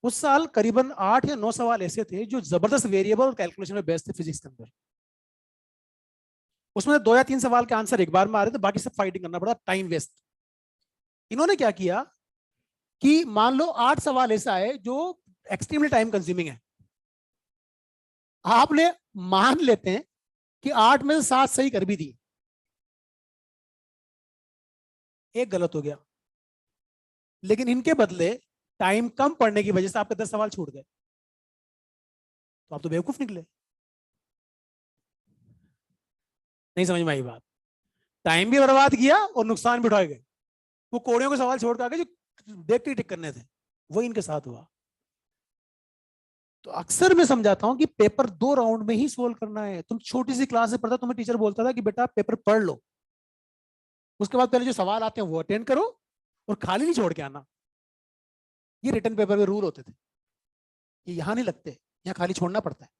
A: उस साल करीबन 8 या 9 सवाल ऐसे थे जो जबरदस्त वेरिएबल और कैलकुलेशन में बेस्ट थे फिजिक्स के अंदर। उसमें 2 या 3 सवाल के आंसर एक बार में आ रहे थे, बाकी सब फाइटिंग करना पड़ा, टाइम वेस्ट। इन्होंने क्या किया कि मान लो 8 सवाल ऐसा है जो एक्सट्रीमली टाइम कंज्यूमिंग है, आपने मान लेते हैं कि 8 में से 7 सही कर भी दी, एक गलत हो गया, लेकिन इनके बदले टाइम कम पड़ने की वजह से आपके 10 सवाल छूट गए, तो आप तो बेवकूफ निकले। नहीं समझ में आई बात, टाइम भी बर्बाद किया और नुकसान भी उठाए गए। वो कोड़ियों के सवाल छोड़ के जो देख के टिक करने थे, वो इनके साथ हुआ। तो अक्सर मैं समझाता हूं कि पेपर 2 राउंड में ही सोल्व करना है। तुम छोटी सी क्लास से पढ़ता, तुम्हें टीचर बोलता था कि बेटा पेपर पढ़ लो, उसके बाद पहले जो सवाल आते हैं वो अटेंड करो और खाली नहीं छोड़ के आना। ये रिटर्न पेपर के रूल होते थे, ये यहां नहीं लगते, यहाँ खाली छोड़ना पड़ता है।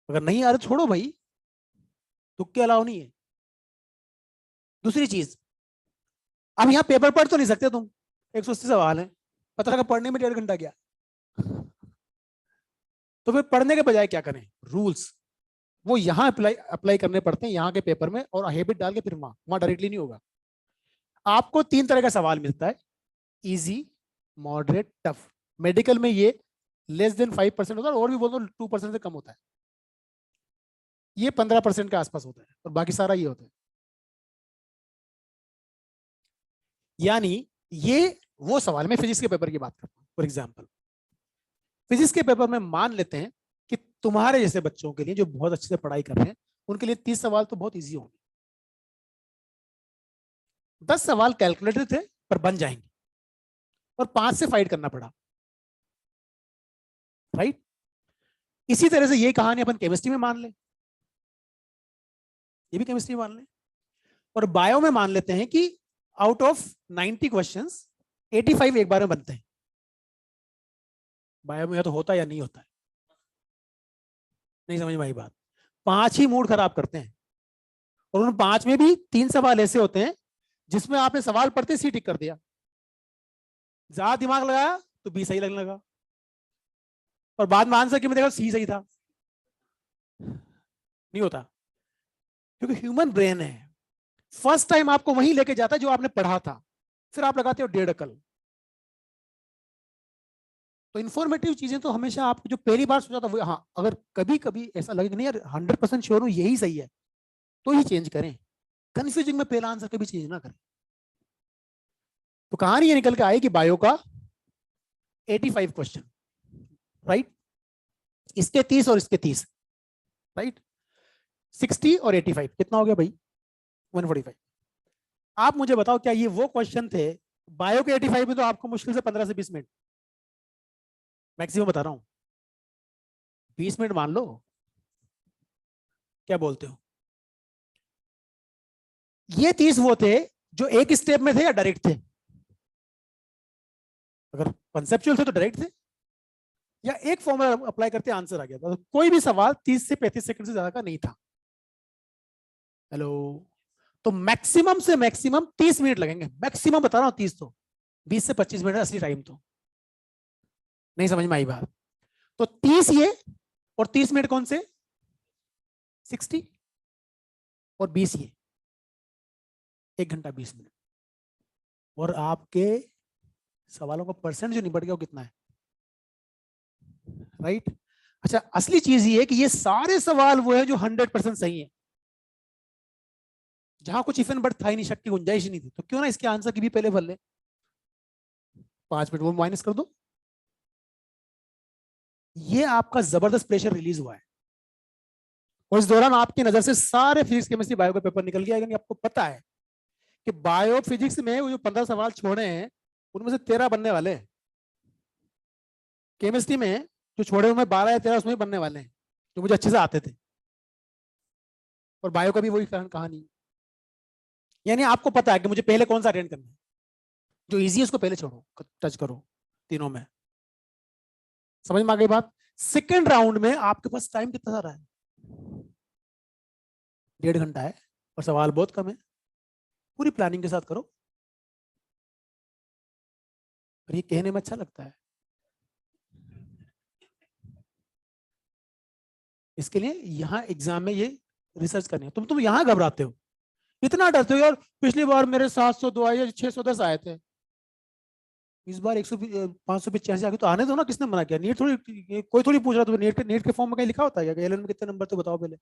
A: अगर नहीं आ रहे छोड़ो भाई, तुक्के अलाउ नहीं है। दूसरी चीज, अब यहाँ पेपर पढ़ तो नहीं सकते तुम, 180 सवाल है, पता लगा पढ़ने में 1.5 घंटा गया, तो फिर पढ़ने के बजाय क्या करें, रूल्स वो यहाँ अप्लाई अप्लाई करने पड़ते हैं यहाँ के पेपर में, और हैबिट डाल के फिर वहां डायरेक्टली नहीं होगा। आपको 3 तरह का सवाल मिलता है, इजी, मॉडरेट, टफ। मेडिकल में ये <5% होता है, और भी बोल दो 2% से कम होता है, ये 15% के आसपास होता है, और बाकी सारा ये होता है। यानी ये वो सवाल, मैं फिजिक्स के पेपर की बात करता हूँ फॉर एग्जाम्पल, फिजिक्स के पेपर में मान लेते हैं कि तुम्हारे जैसे बच्चों के लिए जो बहुत अच्छे से पढ़ाई कर रहे हैं, उनके लिए 30 सवाल तो बहुत ईजी होंगे। 10 सवाल कैलकुलेटेड थे पर बन जाएंगे, और 5 से फाइट करना पड़ा, राइट। इसी तरह से ये कहानी अपन केमिस्ट्री में मान लें, ये भी केमिस्ट्री मान लें, और बायो में मान लेते हैं कि आउट ऑफ 90 क्वेश्चंस 85 एक बार में बनते हैं। बायो में या तो होता है या नहीं होता है, नहीं समझ में आई बात। 5 ही मूड खराब करते हैं, और उन 5 में भी 3 सवाल ऐसे होते हैं जिसमें आपने सवाल पढ़ते सी टिक कर दिया, ज्यादा दिमाग लगाया तो बी सही लगने लगा, और बाद में आंसर की में देखा सी सही था। नहीं होता, क्योंकि ह्यूमन ब्रेन है, फर्स्ट टाइम आपको वहीं लेके जाता है जो आपने पढ़ा था, फिर आप लगाते हो 1.5 अकल। तो इन्फॉर्मेटिव चीजें तो हमेशा आप जो पहली बार सोचा था वो, हाँ अगर कभी कभी ऐसा लगे कि नहीं यार 100% श्योर हूं यही सही है, तो ही चेंज करें। कंफ्यूजिंग में पहला आंसर कभी चेंज ना करें। तो कहानी ये निकल के आई कि बायो का 85 क्वेश्चन, राइट, इसके 30 और इसके 30, राइट, 60 और 85 कितना हो गया भाई? 145। आप मुझे बताओ क्या ये वो क्वेश्चन थे? बायो के 85 में तो आपको मुश्किल से 15 से 20 मिनट मैक्सिमम बता रहा हूं, 20 मिनट मान लो, क्या बोलते हो? ये 30 वो थे जो एक स्टेप में थे या डायरेक्ट थे? अगर कंसेप्चुअल थे तो डायरेक्ट थे, या एक फॉर्मूला अप्लाई करते आंसर आ गया था। तो कोई भी सवाल 30 से 35 सेकंड से ज्यादा का नहीं था। हेलो, तो मैक्सिमम से मैक्सिमम 30 मिनट लगेंगे, मैक्सिमम बता रहा हूं 30, तो 20 से 25 मिनट असली टाइम। तो नहीं समझ में आई बात? तो 30 ये और 30 मिनट कौन से? 60 और 20 ये, 1 घंटा 20 मिनट। और आपके सवालों का परसेंट जो निपट गया वो कितना है, राइट? अच्छा, असली चीज ये है कि ये सारे सवाल वो है जो 100% सही है, जहां कुछ इफ एंड बट था ही नहीं, शक की गुंजाइश ही नहीं थी। तो क्यों ना इसके आंसर की भी पहले भर ले, 5 मिनट वो माइनस कर दो। ये आपका जबरदस्त प्रेशर रिलीज हुआ है, और इस दौरान आपकी नजर से सारे फिजिक्स केमिस्ट्री बायो का पेपर निकल गया। आपको पता है कि बायो फिजिक्स में वो जो 15 सवाल छोड़े हैं उनमें से 13 बनने वाले हैं, केमिस्ट्री में जो छोड़े हुए 12 या 13 उसमें बनने वाले हैं जो मुझे अच्छे से आते थे, और बायो का भी वही कहानी। यानी आपको पता है कि मुझे पहले कौन सा अटेंड करना है, जो इजी है उसको पहले छोड़ो, टच करो तीनों में। समझ में आ गई बात? सेकेंड राउंड में आपके पास टाइम कितना सारा है? 1.5 घंटा है, और सवाल बहुत कम है। पूरी प्लानिंग के साथ करो। और ये कहने में अच्छा लगता है, इसके लिए यहाँ एग्जाम में ये रिसर्च करनी है। तुम यहाँ घबराते हो, इतना डरते हो यार, पिछली बार मेरे 702 आए, 610 आए थे, इस बार 585 आ गए, तो आने दो ना। किसने मना किया? नीट थोड़ी, कोई थोड़ी पूछ रहा था नीट के फॉर्म में कहीं लिखा होता है क्या एलएन में कितने नंबर तो बताओ पहले।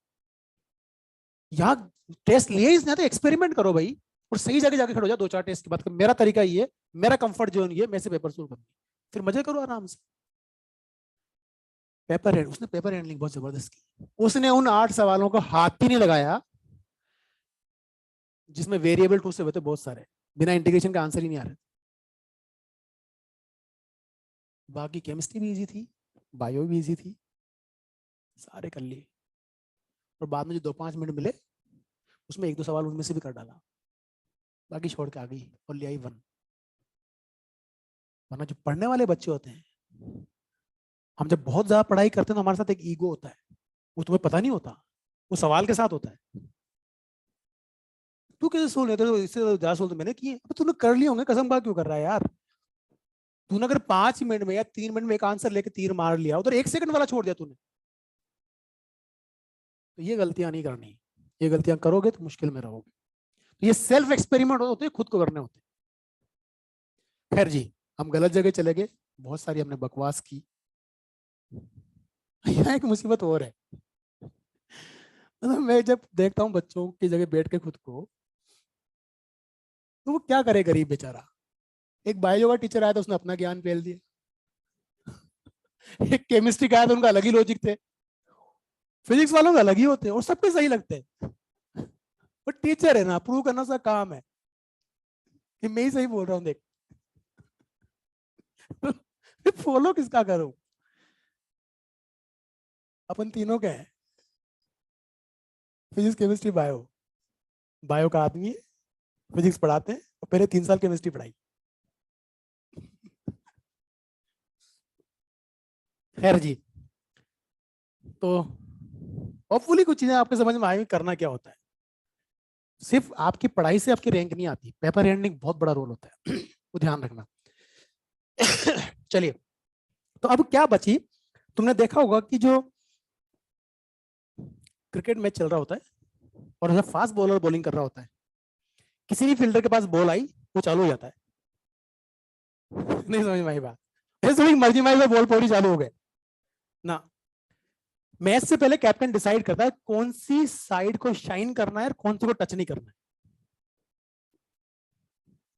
A: यहाँ टेस्ट लिए इसने तो एक्सपेरिमेंट करो भाई, और सही जगह जाके खड़ो जाओ 2-4 टेस्ट के बाद। मेरा तरीका ये, मेरा कंफर्ट जोन ये, मैं से पेपर सोल्व करूंगी, फिर मजे करो आराम से। उसने पेपर हैंडलिंग बहुत जबरदस्त की। उसने उन 8 सवालों को हाथ ही नहीं लगाया जिसमें वेरिएबल टू से होते बहुत सारे, बिना इंटीग्रेशन का आंसर ही नहीं आ रहे। बाकी केमिस्ट्री भी इजी थी, बायो भी इजी थी, सारे कर लिए। और बाद में जो 2-5 मिनट मिले उसमें 1-2 सवाल उनमें से भी कर डाला, बाकी छोड़ के आ गई और ले आई 1। वरना जो पढ़ने वाले बच्चे होते हैं, हम जब बहुत ज्यादा पढ़ाई करते हैं तो हमारे साथ एक ईगो होता है, वो तुम्हें पता नहीं होता, वो सवाल के साथ होता है। तू कैसे सोल लेते हो, इससे ज्यादा सोल तो मैंने किए। अब तूने कर लिए होंगे, कसम खा क्यों कर रहा है यार? तूने अगर 5 मिनट में या 3 मिनट में एक आंसर लेके तीर मार लिया, उधर 1 सेकंड वाला छोड़ दिया तूने, तो ये गलतियां नहीं करनी। ये गलतियां करोगे तो मुश्किल में रहोगे। तो ये सेल्फ एक्सपेरिमेंट होते हैं, खुद को करने होते हैं। खैर जी, हम गलत जगह चले गए, बहुत सारी हमने बकवास की। यहाँ एक मुसीबत और है, मतलब मैं जब देखता हूँ बच्चों की जगह बैठ के खुद को, तो वो क्या करे गरीब बेचारा। एक बायो का टीचर आया था, उसने अपना ज्ञान फैल दिया। एक केमिस्ट्री का आया था, उनका अलग ही लॉजिक थे। फिजिक्स वालों के अलग ही होते हैं, और सबके सही लगते हैं। पर टीचर है ना, प्रूव करना सा काम है कि मैं ही सही बोल रहा हूँ। देख फॉलो किसका करूं? अपन तीनों क्या है, फिजिक्स केमिस्ट्री बायो। बायो का आदमी है, फिजिक्स पढ़ाते हैं, और पहले 3 साल केमिस्ट्री पढ़ाई। खैर जी, तो होपफुली कुछ चीजें आपके समझ में आई करना क्या होता है। सिर्फ आपकी पढ़ाई से आपकी रैंक नहीं आती, पेपर हैंडलिंग बहुत बड़ा रोल होता है, वो ध्यान रखना। चलिए, तो अब क्या बची? तुमने देखा होगा कि जो क्रिकेट मैच चल रहा होता है और जब फास्ट बॉलर बॉलिंग कर रहा होता है, किसी भी फील्डर के पास बॉल आई वो चालू हो जाता है। नहीं समझ में आई बात? ऐसे थोड़ी मर्जी मारी बॉल पौड़ी चालू हो गए ना। मैच से पहले कैप्टन डिसाइड करता है कौन सी साइड को शाइन करना है और कौन सी को टच नहीं करना है।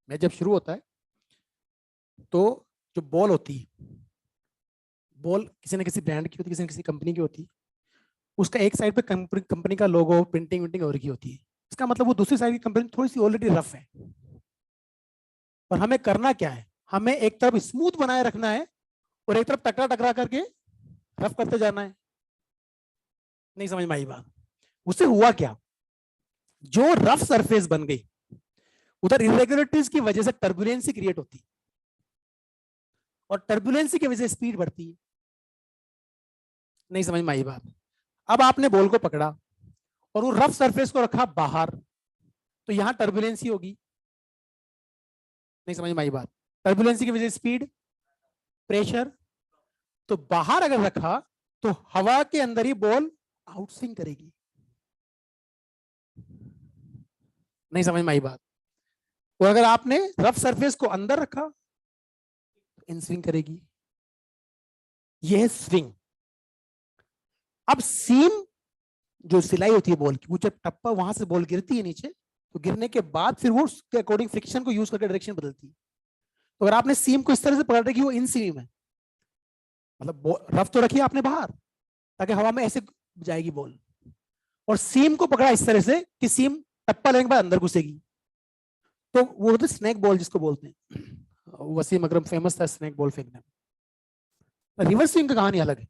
A: मैच जब शुरू होता है तो जो बॉल होती है, बॉल किसी न किसी ब्रांड की होती है, किसी न किसी कंपनी की होती है, उसका एक साइड पे कंपनी का लोगो प्रिंटिंग विंटिंग और की होती है। इसका मतलब वो दूसरी साइड की कंपनी थोड़ी सी ऑलरेडी रफ है। और हमें करना क्या है, हमें एक तरफ स्मूथ बनाए रखना है और एक तरफ टकरा टकरा करके रफ करते जाना है। नहीं समझ में आई बात? उससे हुआ क्या, जो रफ सरफेस बन गई उधर इरेगुलरिटीज की वजह से टर्बुलेंसी क्रिएट होती है और टर्बुलेंसी की वजह से स्पीड बढ़ती है। नहीं समझ में आई बात? अब आपने बॉल को पकड़ा और वो रफ सरफेस को रखा बाहर, तो यहां टर्बुलेंसी होगी। नहीं समझ में आई बात? टर्बुलेंसी की वजह से स्पीड, प्रेशर। तो बाहर अगर रखा तो हवा के अंदर ही बॉल आउटस्विंग करेगी। नहीं समझ में आई बात? और अगर आपने रफ सरफेस को अंदर रखा तो इन स्विंग करेगी। यह है स्विंग। अब सीम जो सिलाई होती है बॉल की, वो जब टप्पा वहां से बॉल गिरती है नीचे, तो गिरने के बाद फिर वो उसके अकॉर्डिंग फ्रिक्शन को यूज करके डायरेक्शन बदलती है। तो अगर आपने सीम को इस तरह से पकड़ रखी, वो इन सीम है, मतलब रफ तो रखी आपने बाहर ताकि हवा में ऐसे जाएगी बॉल, और सीम को पकड़ा इस तरह से कि सीम टप्पा लेने के बाद अंदर घुसेगी। तो वो होता है स्नैक बॉल जिसको बोलते हैं। वसीम अकरम फेमस था स्नैक बॉल फेंकने में। रिवर्स स्विंग की कहानी अलग है,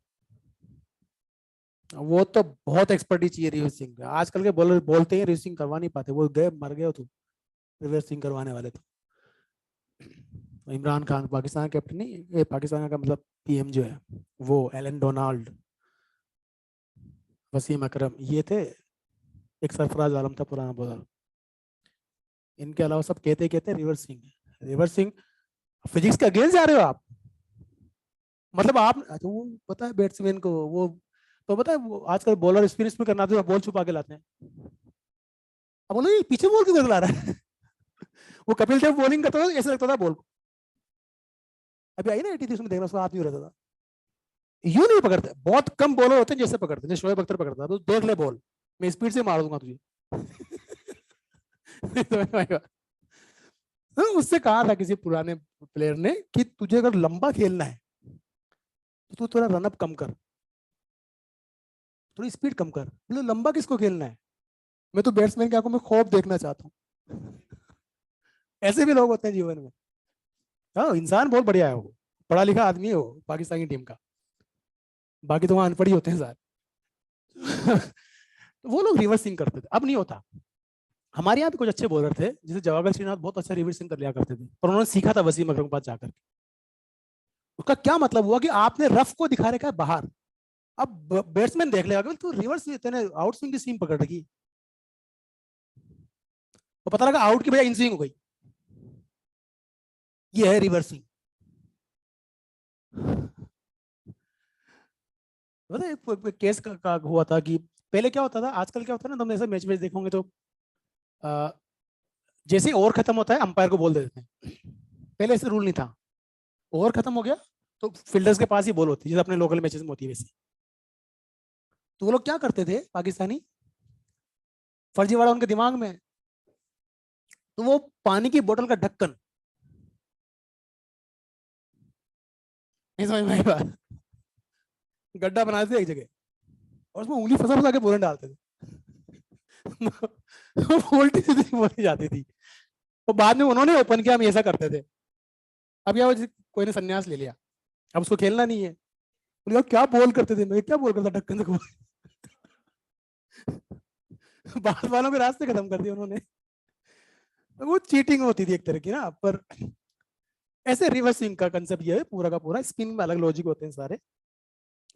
A: वो तो बहुत एक्सपर्टीज चाहिए रिवर्स स्विंग। आजकल के बॉलर बोलते हैं रिवर्स स्विंग करवा नहीं पाते, वो गए मर गए तो रिवर्स स्विंग करवाने वाले। तो इमरान खान पाकिस्तान कैप्टन नहीं, ये पाकिस्तान का मतलब पीएम जो है वो, एलन डोनाल्ड, वसीम अकरम, ये थे। एक सरफराज आलम था पुराना बॉलर। इनके अलावा सब कहते कहते रिवर्स स्विंग है। रिवर्स स्विंग फिजिक्स के अगेंस्ट जा रहे हो आप। मतलब आप, अच्छा वो पता है बैट्समैन को, वो तो पता है वो आजकल बॉलर स्पिन स्पिन करना तो बॉल छुपा के लाते हैं। अब बोलो ये पीछे बॉल क्यों ला रहा है? वो कपिल देव बॉलिंग करता था, ऐसा लगता था बॉल को। अभी आई ना 83 उसमें देखना, उसका हाथ नहीं रहता था। यूं नहीं पकड़ते, बहुत कम बॉलर होते हैं जैसे पकड़ते हैं, शोएब अख्तर पकड़ता तो देख ले बॉल, मैं स्पीड से मार दूंगा तुझे। तो उससे कहा था किसी पुराने प्लेयर ने कि तुझे अगर लंबा खेलना है तो तू थोड़ा रनअप कम कर, थोड़ी स्पीड कम कर। बोले लंबा किसको खेलना है, मैं तो बैट्समैन की आंखों में खौफ देखना चाहता हूँ। ऐसे भी लोग होते हैं जीवन में। हाँ, इंसान बहुत बढ़िया है, वो पढ़ा लिखा आदमी है वो पाकिस्तानी टीम का, बाकी तो वहां अनपढ़ ही होते हैं सारे। तो वो लोग रिवर्सिंग करते थे, अब नहीं होता। हमारे यहाँ भी कुछ अच्छे बॉलर थे, जैसे जवाहर श्रीनाथ बहुत अच्छा रिवर्सिंग कर लिया करते थे, पर उन्होंने सीखा था वसीम अकरम के पास जाकर। उसका क्या मतलब हुआ कि आपने रफ को दिखा रखा है बाहर, अब बैट्समैन देख लेगा कि तू रिवर्स तेने आउट स्विंग की सीम पकड़ रखी, तो पता लगा आउट की बजाय इन स्विंग हो गई। ये है रिवर्सिंग। पता है एक केस का हुआ था कि पहले क्या होता था, आजकल क्या होता है ना, तुमने ऐसा मैच मैच देखोगे तो जैसे ही ओवर खत्म होता है अंपायर को बोल देते हैं। पहले ऐसे रूल नहीं था, ओवर खत्म हो गया तो फील्डर्स के पास ही बॉल होती है, जैसे अपने लोकल मैचेस में होती है वैसे। तो वो लोग क्या करते थे पाकिस्तानी, फर्जीवाड़ा उनके दिमाग में, तो वो पानी की बोतल का ढक्कन, नहीं समझ में आई बात, गड्ढा बनाते थे एक जगह और उसमें उंगली फंसा फंसा के बोलन डालते थे। उल्टी सीधी बोली जाती थी। और बाद में उन्होंने ओपन किया, हम ऐसा करते थे। अब क्या कोई ने संन्यास ले लिया, अब उसको खेलना नहीं है। बोले यार क्या बॉल करते थे, मैं क्या बॉल करता ढक्कन से। बाद वालों के रास्ते खत्म कर दिए उन्होंने। वो चीटिंग होती थी एक तरह की ना। पर ऐसे रिवर्स स्विंग का कंसेप्ट ये है पूरा का पूरा, स्पिन में अलग लॉजिक होते हैं सारे,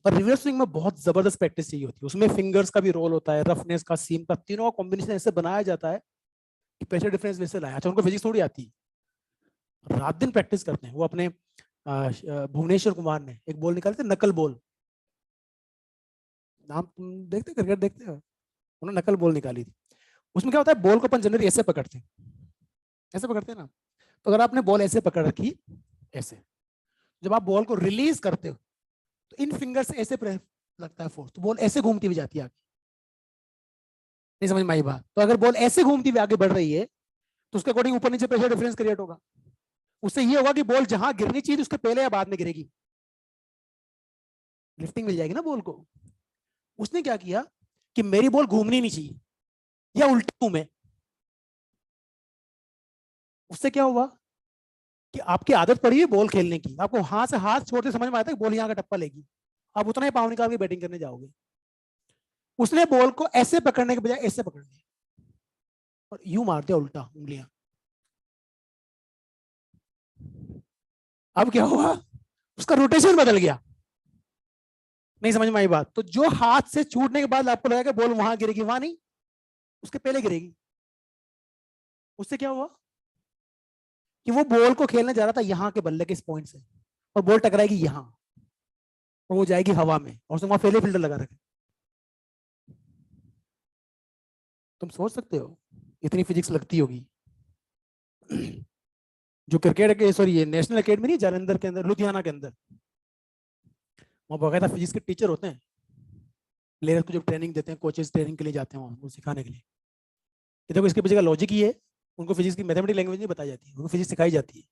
A: पर रिवर्स स्विंग में बहुत जबरदस्त प्रैक्टिस चाहिए होती है। उसमें फिंगर्स का भी रोल होता है, रफनेस का, सीम का, तीनों का कॉम्बिनेशन ऐसे बनाया जाता है कि प्रेशर डिफरेंस वैसे लाया। अच्छा उनको फिजिक्स थोड़ी आती है, रात दिन प्रैक्टिस करते हैं। वो अपने भुवनेश्वर कुमार ने एक बॉल निकाले थे, नकल बॉल, नाम तुम देखते क्रिकेट देखते हो, उन्होंने नकल बॉल निकाली थी। उसमें क्या होता है, बॉल को अपन जनरली ऐसे पकड़ते हैं, ऐसे पकड़ते हैं ना। तो अगर आपने बॉल ऐसे पकड़ रखी, ऐसे, जब आप बॉल को रिलीज करते हो तो इन फिंगर से ऐसे लगता है फोर्स, तो बॉल ऐसे घूमती हुई जाती है आगे। नहीं समझ में आई बात? तो अगर बॉल ऐसे घूमती हुई आगे बढ़ रही है तो उसके अकॉर्डिंग ऊपर नीचे प्रेशर डिफरेंस क्रिएट होगा। उससे ये होगा कि बॉल जहां गिरनी चाहिए उसके पहले या बाद में गिरेगी, लिफ्टिंग मिल जाएगी ना बॉल को। उसने क्या किया कि मेरी बॉल घूमनी नहीं चाहिए या उल्टी घूमे। उससे क्या हुआ कि आपकी आदत पड़ी है बॉल खेलने की, आपको हाथ से हाथ छोड़ते समझ में आता है कि बॉल यहाँ का टप्पा लेगी, आप उतना ही पाँव निकाल के बैटिंग करने जाओगे। उसने बॉल को ऐसे पकड़ने के बजाय ऐसे पकड़ लिया और यूं मार दिया उल्टा उंगलियां। अब क्या हुआ, उसका रोटेशन बदल गया। नहीं समझ में आई बात? तो जो हाथ से छूटने के बाद आपको लगेगा बॉल वहां गिरेगी, वहां नहीं, उसके पहले गिरेगी। उससे क्या हुआ कि वो बॉल को खेलने जा रहा था यहाँ के बल्ले के इस पॉइंट से, और बॉल टकराएगी यहाँ और वो जाएगी हवा में, और उसने वहां पहले फील्डर लगा रखे। तुम सोच सकते हो इतनी फिजिक्स लगती होगी। जो क्रिकेट के, सॉरी, ये नेशनल अकेडमी नहीं जालंधर के अंदर, लुधियाना के अंदर, वहाँ बाकायदा फिजिक्स के टीचर होते हैं, प्लेयर्स को जो ट्रेनिंग देते हैं, कोचेस ट्रेनिंग के लिए जाते हैं वहाँ वो सिखाने के लिए। ये देखो इसके पीछे का लॉजिक ही है, उनको फिजिक्स की मैथमेटिक लैंग्वेज नहीं बताई जाती है, उनको फिजिक्स सिखाई जाती है,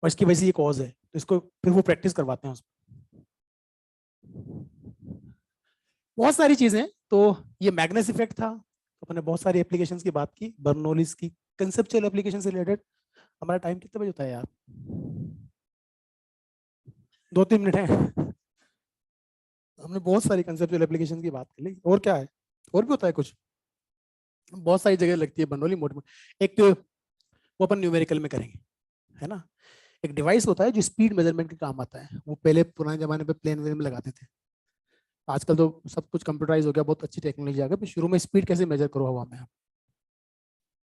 A: और इसकी वजह से ये कॉज है, तो इसको फिर वो प्रैक्टिस करवाते हैं उसमें। बहुत सारी चीजें। तो ये मैग्नस इफेक्ट था, अपने बहुत सारी एप्लीकेशंस की बात की, बर्नौलीज की कंसेप्चुअल एप्लीकेशन से रिलेटेड। हमारा टाइम कितने बजे होता है यार? 2-3 मिनट है। हमने बहुत सारी कंसेप्चुअल एप्लीकेशन की बात कर ली, और क्या है, और भी होता है कुछ, बहुत सारी जगह लगती है बर्नौली मोड। एक तो वो अपन न्यूमेरिकल में करेंगे, है ना। एक डिवाइस होता है जो स्पीड मेजरमेंट के काम आता है, वो पहले पुराने जमाने पे प्लेन वेन में लगाते थे, आजकल तो सब कुछ कंप्यूटराइज हो गया, बहुत अच्छी टेक्नोलॉजी आ गई, शुरू में स्पीड कैसे मेजर करो हवा में आप,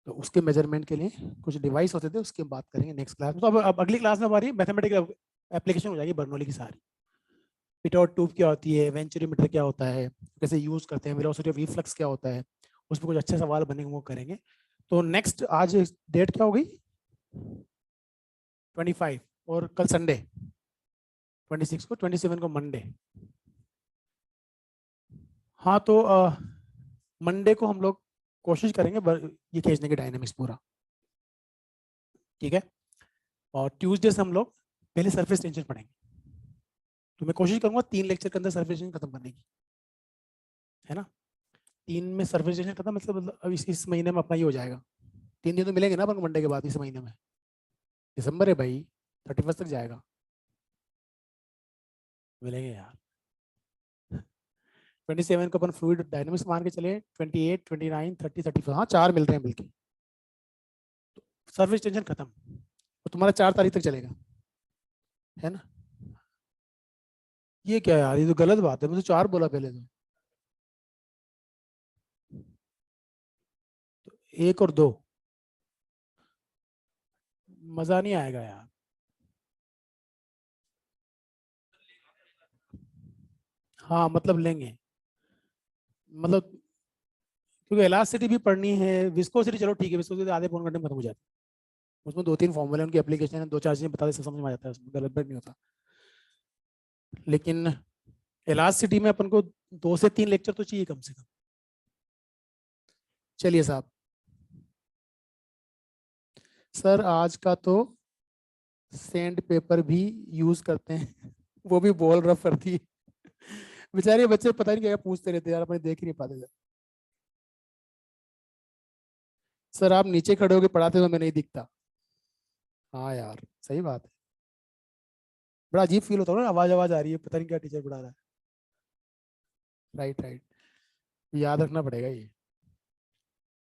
A: तो उसके मेजरमेंट के लिए कुछ डिवाइस होते थे, उसकी बात करेंगे नेक्स्ट क्लास में। तो अब अगली क्लास में हमारी मैथमेटिकल एप्लीकेशन हो जाएगी बर्नौली की सारी। पिटॉट ट्यूब क्या होती है, वेंचुरीमीटर क्या होता है, कैसे यूज करते हैं, वेलोसिटी ऑफ रिफ्लक्स क्या होता है, उस पर कुछ अच्छे सवाल बनेंगे, वो करेंगे। तो नेक्स्ट, आज डेट क्या हो गई, 25, और कल संडे 26 को, 27 को मंडे। हाँ तो मंडे को हम लोग कोशिश करेंगे ये खींचने की डायनेमिक्स पूरा, ठीक है। और ट्यूसडे से हम लोग पहले सरफेस टेंशन पढ़ेंगे, तो मैं कोशिश करूंगा 3 लेक्चर के अंदर सरफेस टेंशन खत्म करने की, है ना। 3 में सरफेस टेंशन खत्म, मतलब अब इस महीने में अपना ये हो जाएगा। 3 दिन तो मिलेंगे ना अपन मंडे के बाद इस महीने में, दिसंबर है भाई, 31 तक जाएगा, मिलेंगे यार। 27 को अपन फ्लूइड डायनेमिक्स मान के चले, 28, 29, 30, 31, हाँ 4 मिल रहे हैं बल्कि, सर्विस टेंशन खत्म, तो तुम्हारा 4 तारीख तक चलेगा, है ना। ये क्या यार, ये तो गलत बात है, मुझे 4 बोला पहले तो 1 और 2, मजा नहीं आएगा यार। हाँ मतलब लेंगे, मतलब क्योंकि इलास्टिसिटी भी पढ़नी है, विस्कोसिटी चलो ठीक है, विस्कोसिटी आधे पौन घंटे में खत्म हो जाती है, उसमें 2-3 फॉर्मूले उनकी एप्लीकेशन है, 2-4 चीजें बता दे, सब समझ में आ जाता है, उसमें गलत नहीं होता। लेकिन इलास्टिसिटी में अपन को 2 से 3 लेक्चर तो चाहिए कम से कम। चलिए साहब, सर आज का तो सैंड पेपर भी यूज करते हैं, वो भी बॉल रफ करती है। बेचारे बच्चे पता नहीं क्या पूछते रहते यार, अपने देख ही नहीं पाते थे। सर आप नीचे खड़े होके पढ़ाते तो मैं नहीं दिखता। हाँ यार सही बात है, बड़ा अजीब फील होता है ना, आवाज आवाज आ रही है, पता नहीं क्या टीचर पढ़ा रहा है। राइट राइट, याद रखना पड़ेगा ये।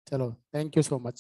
A: चलो थैंक यू सो मच।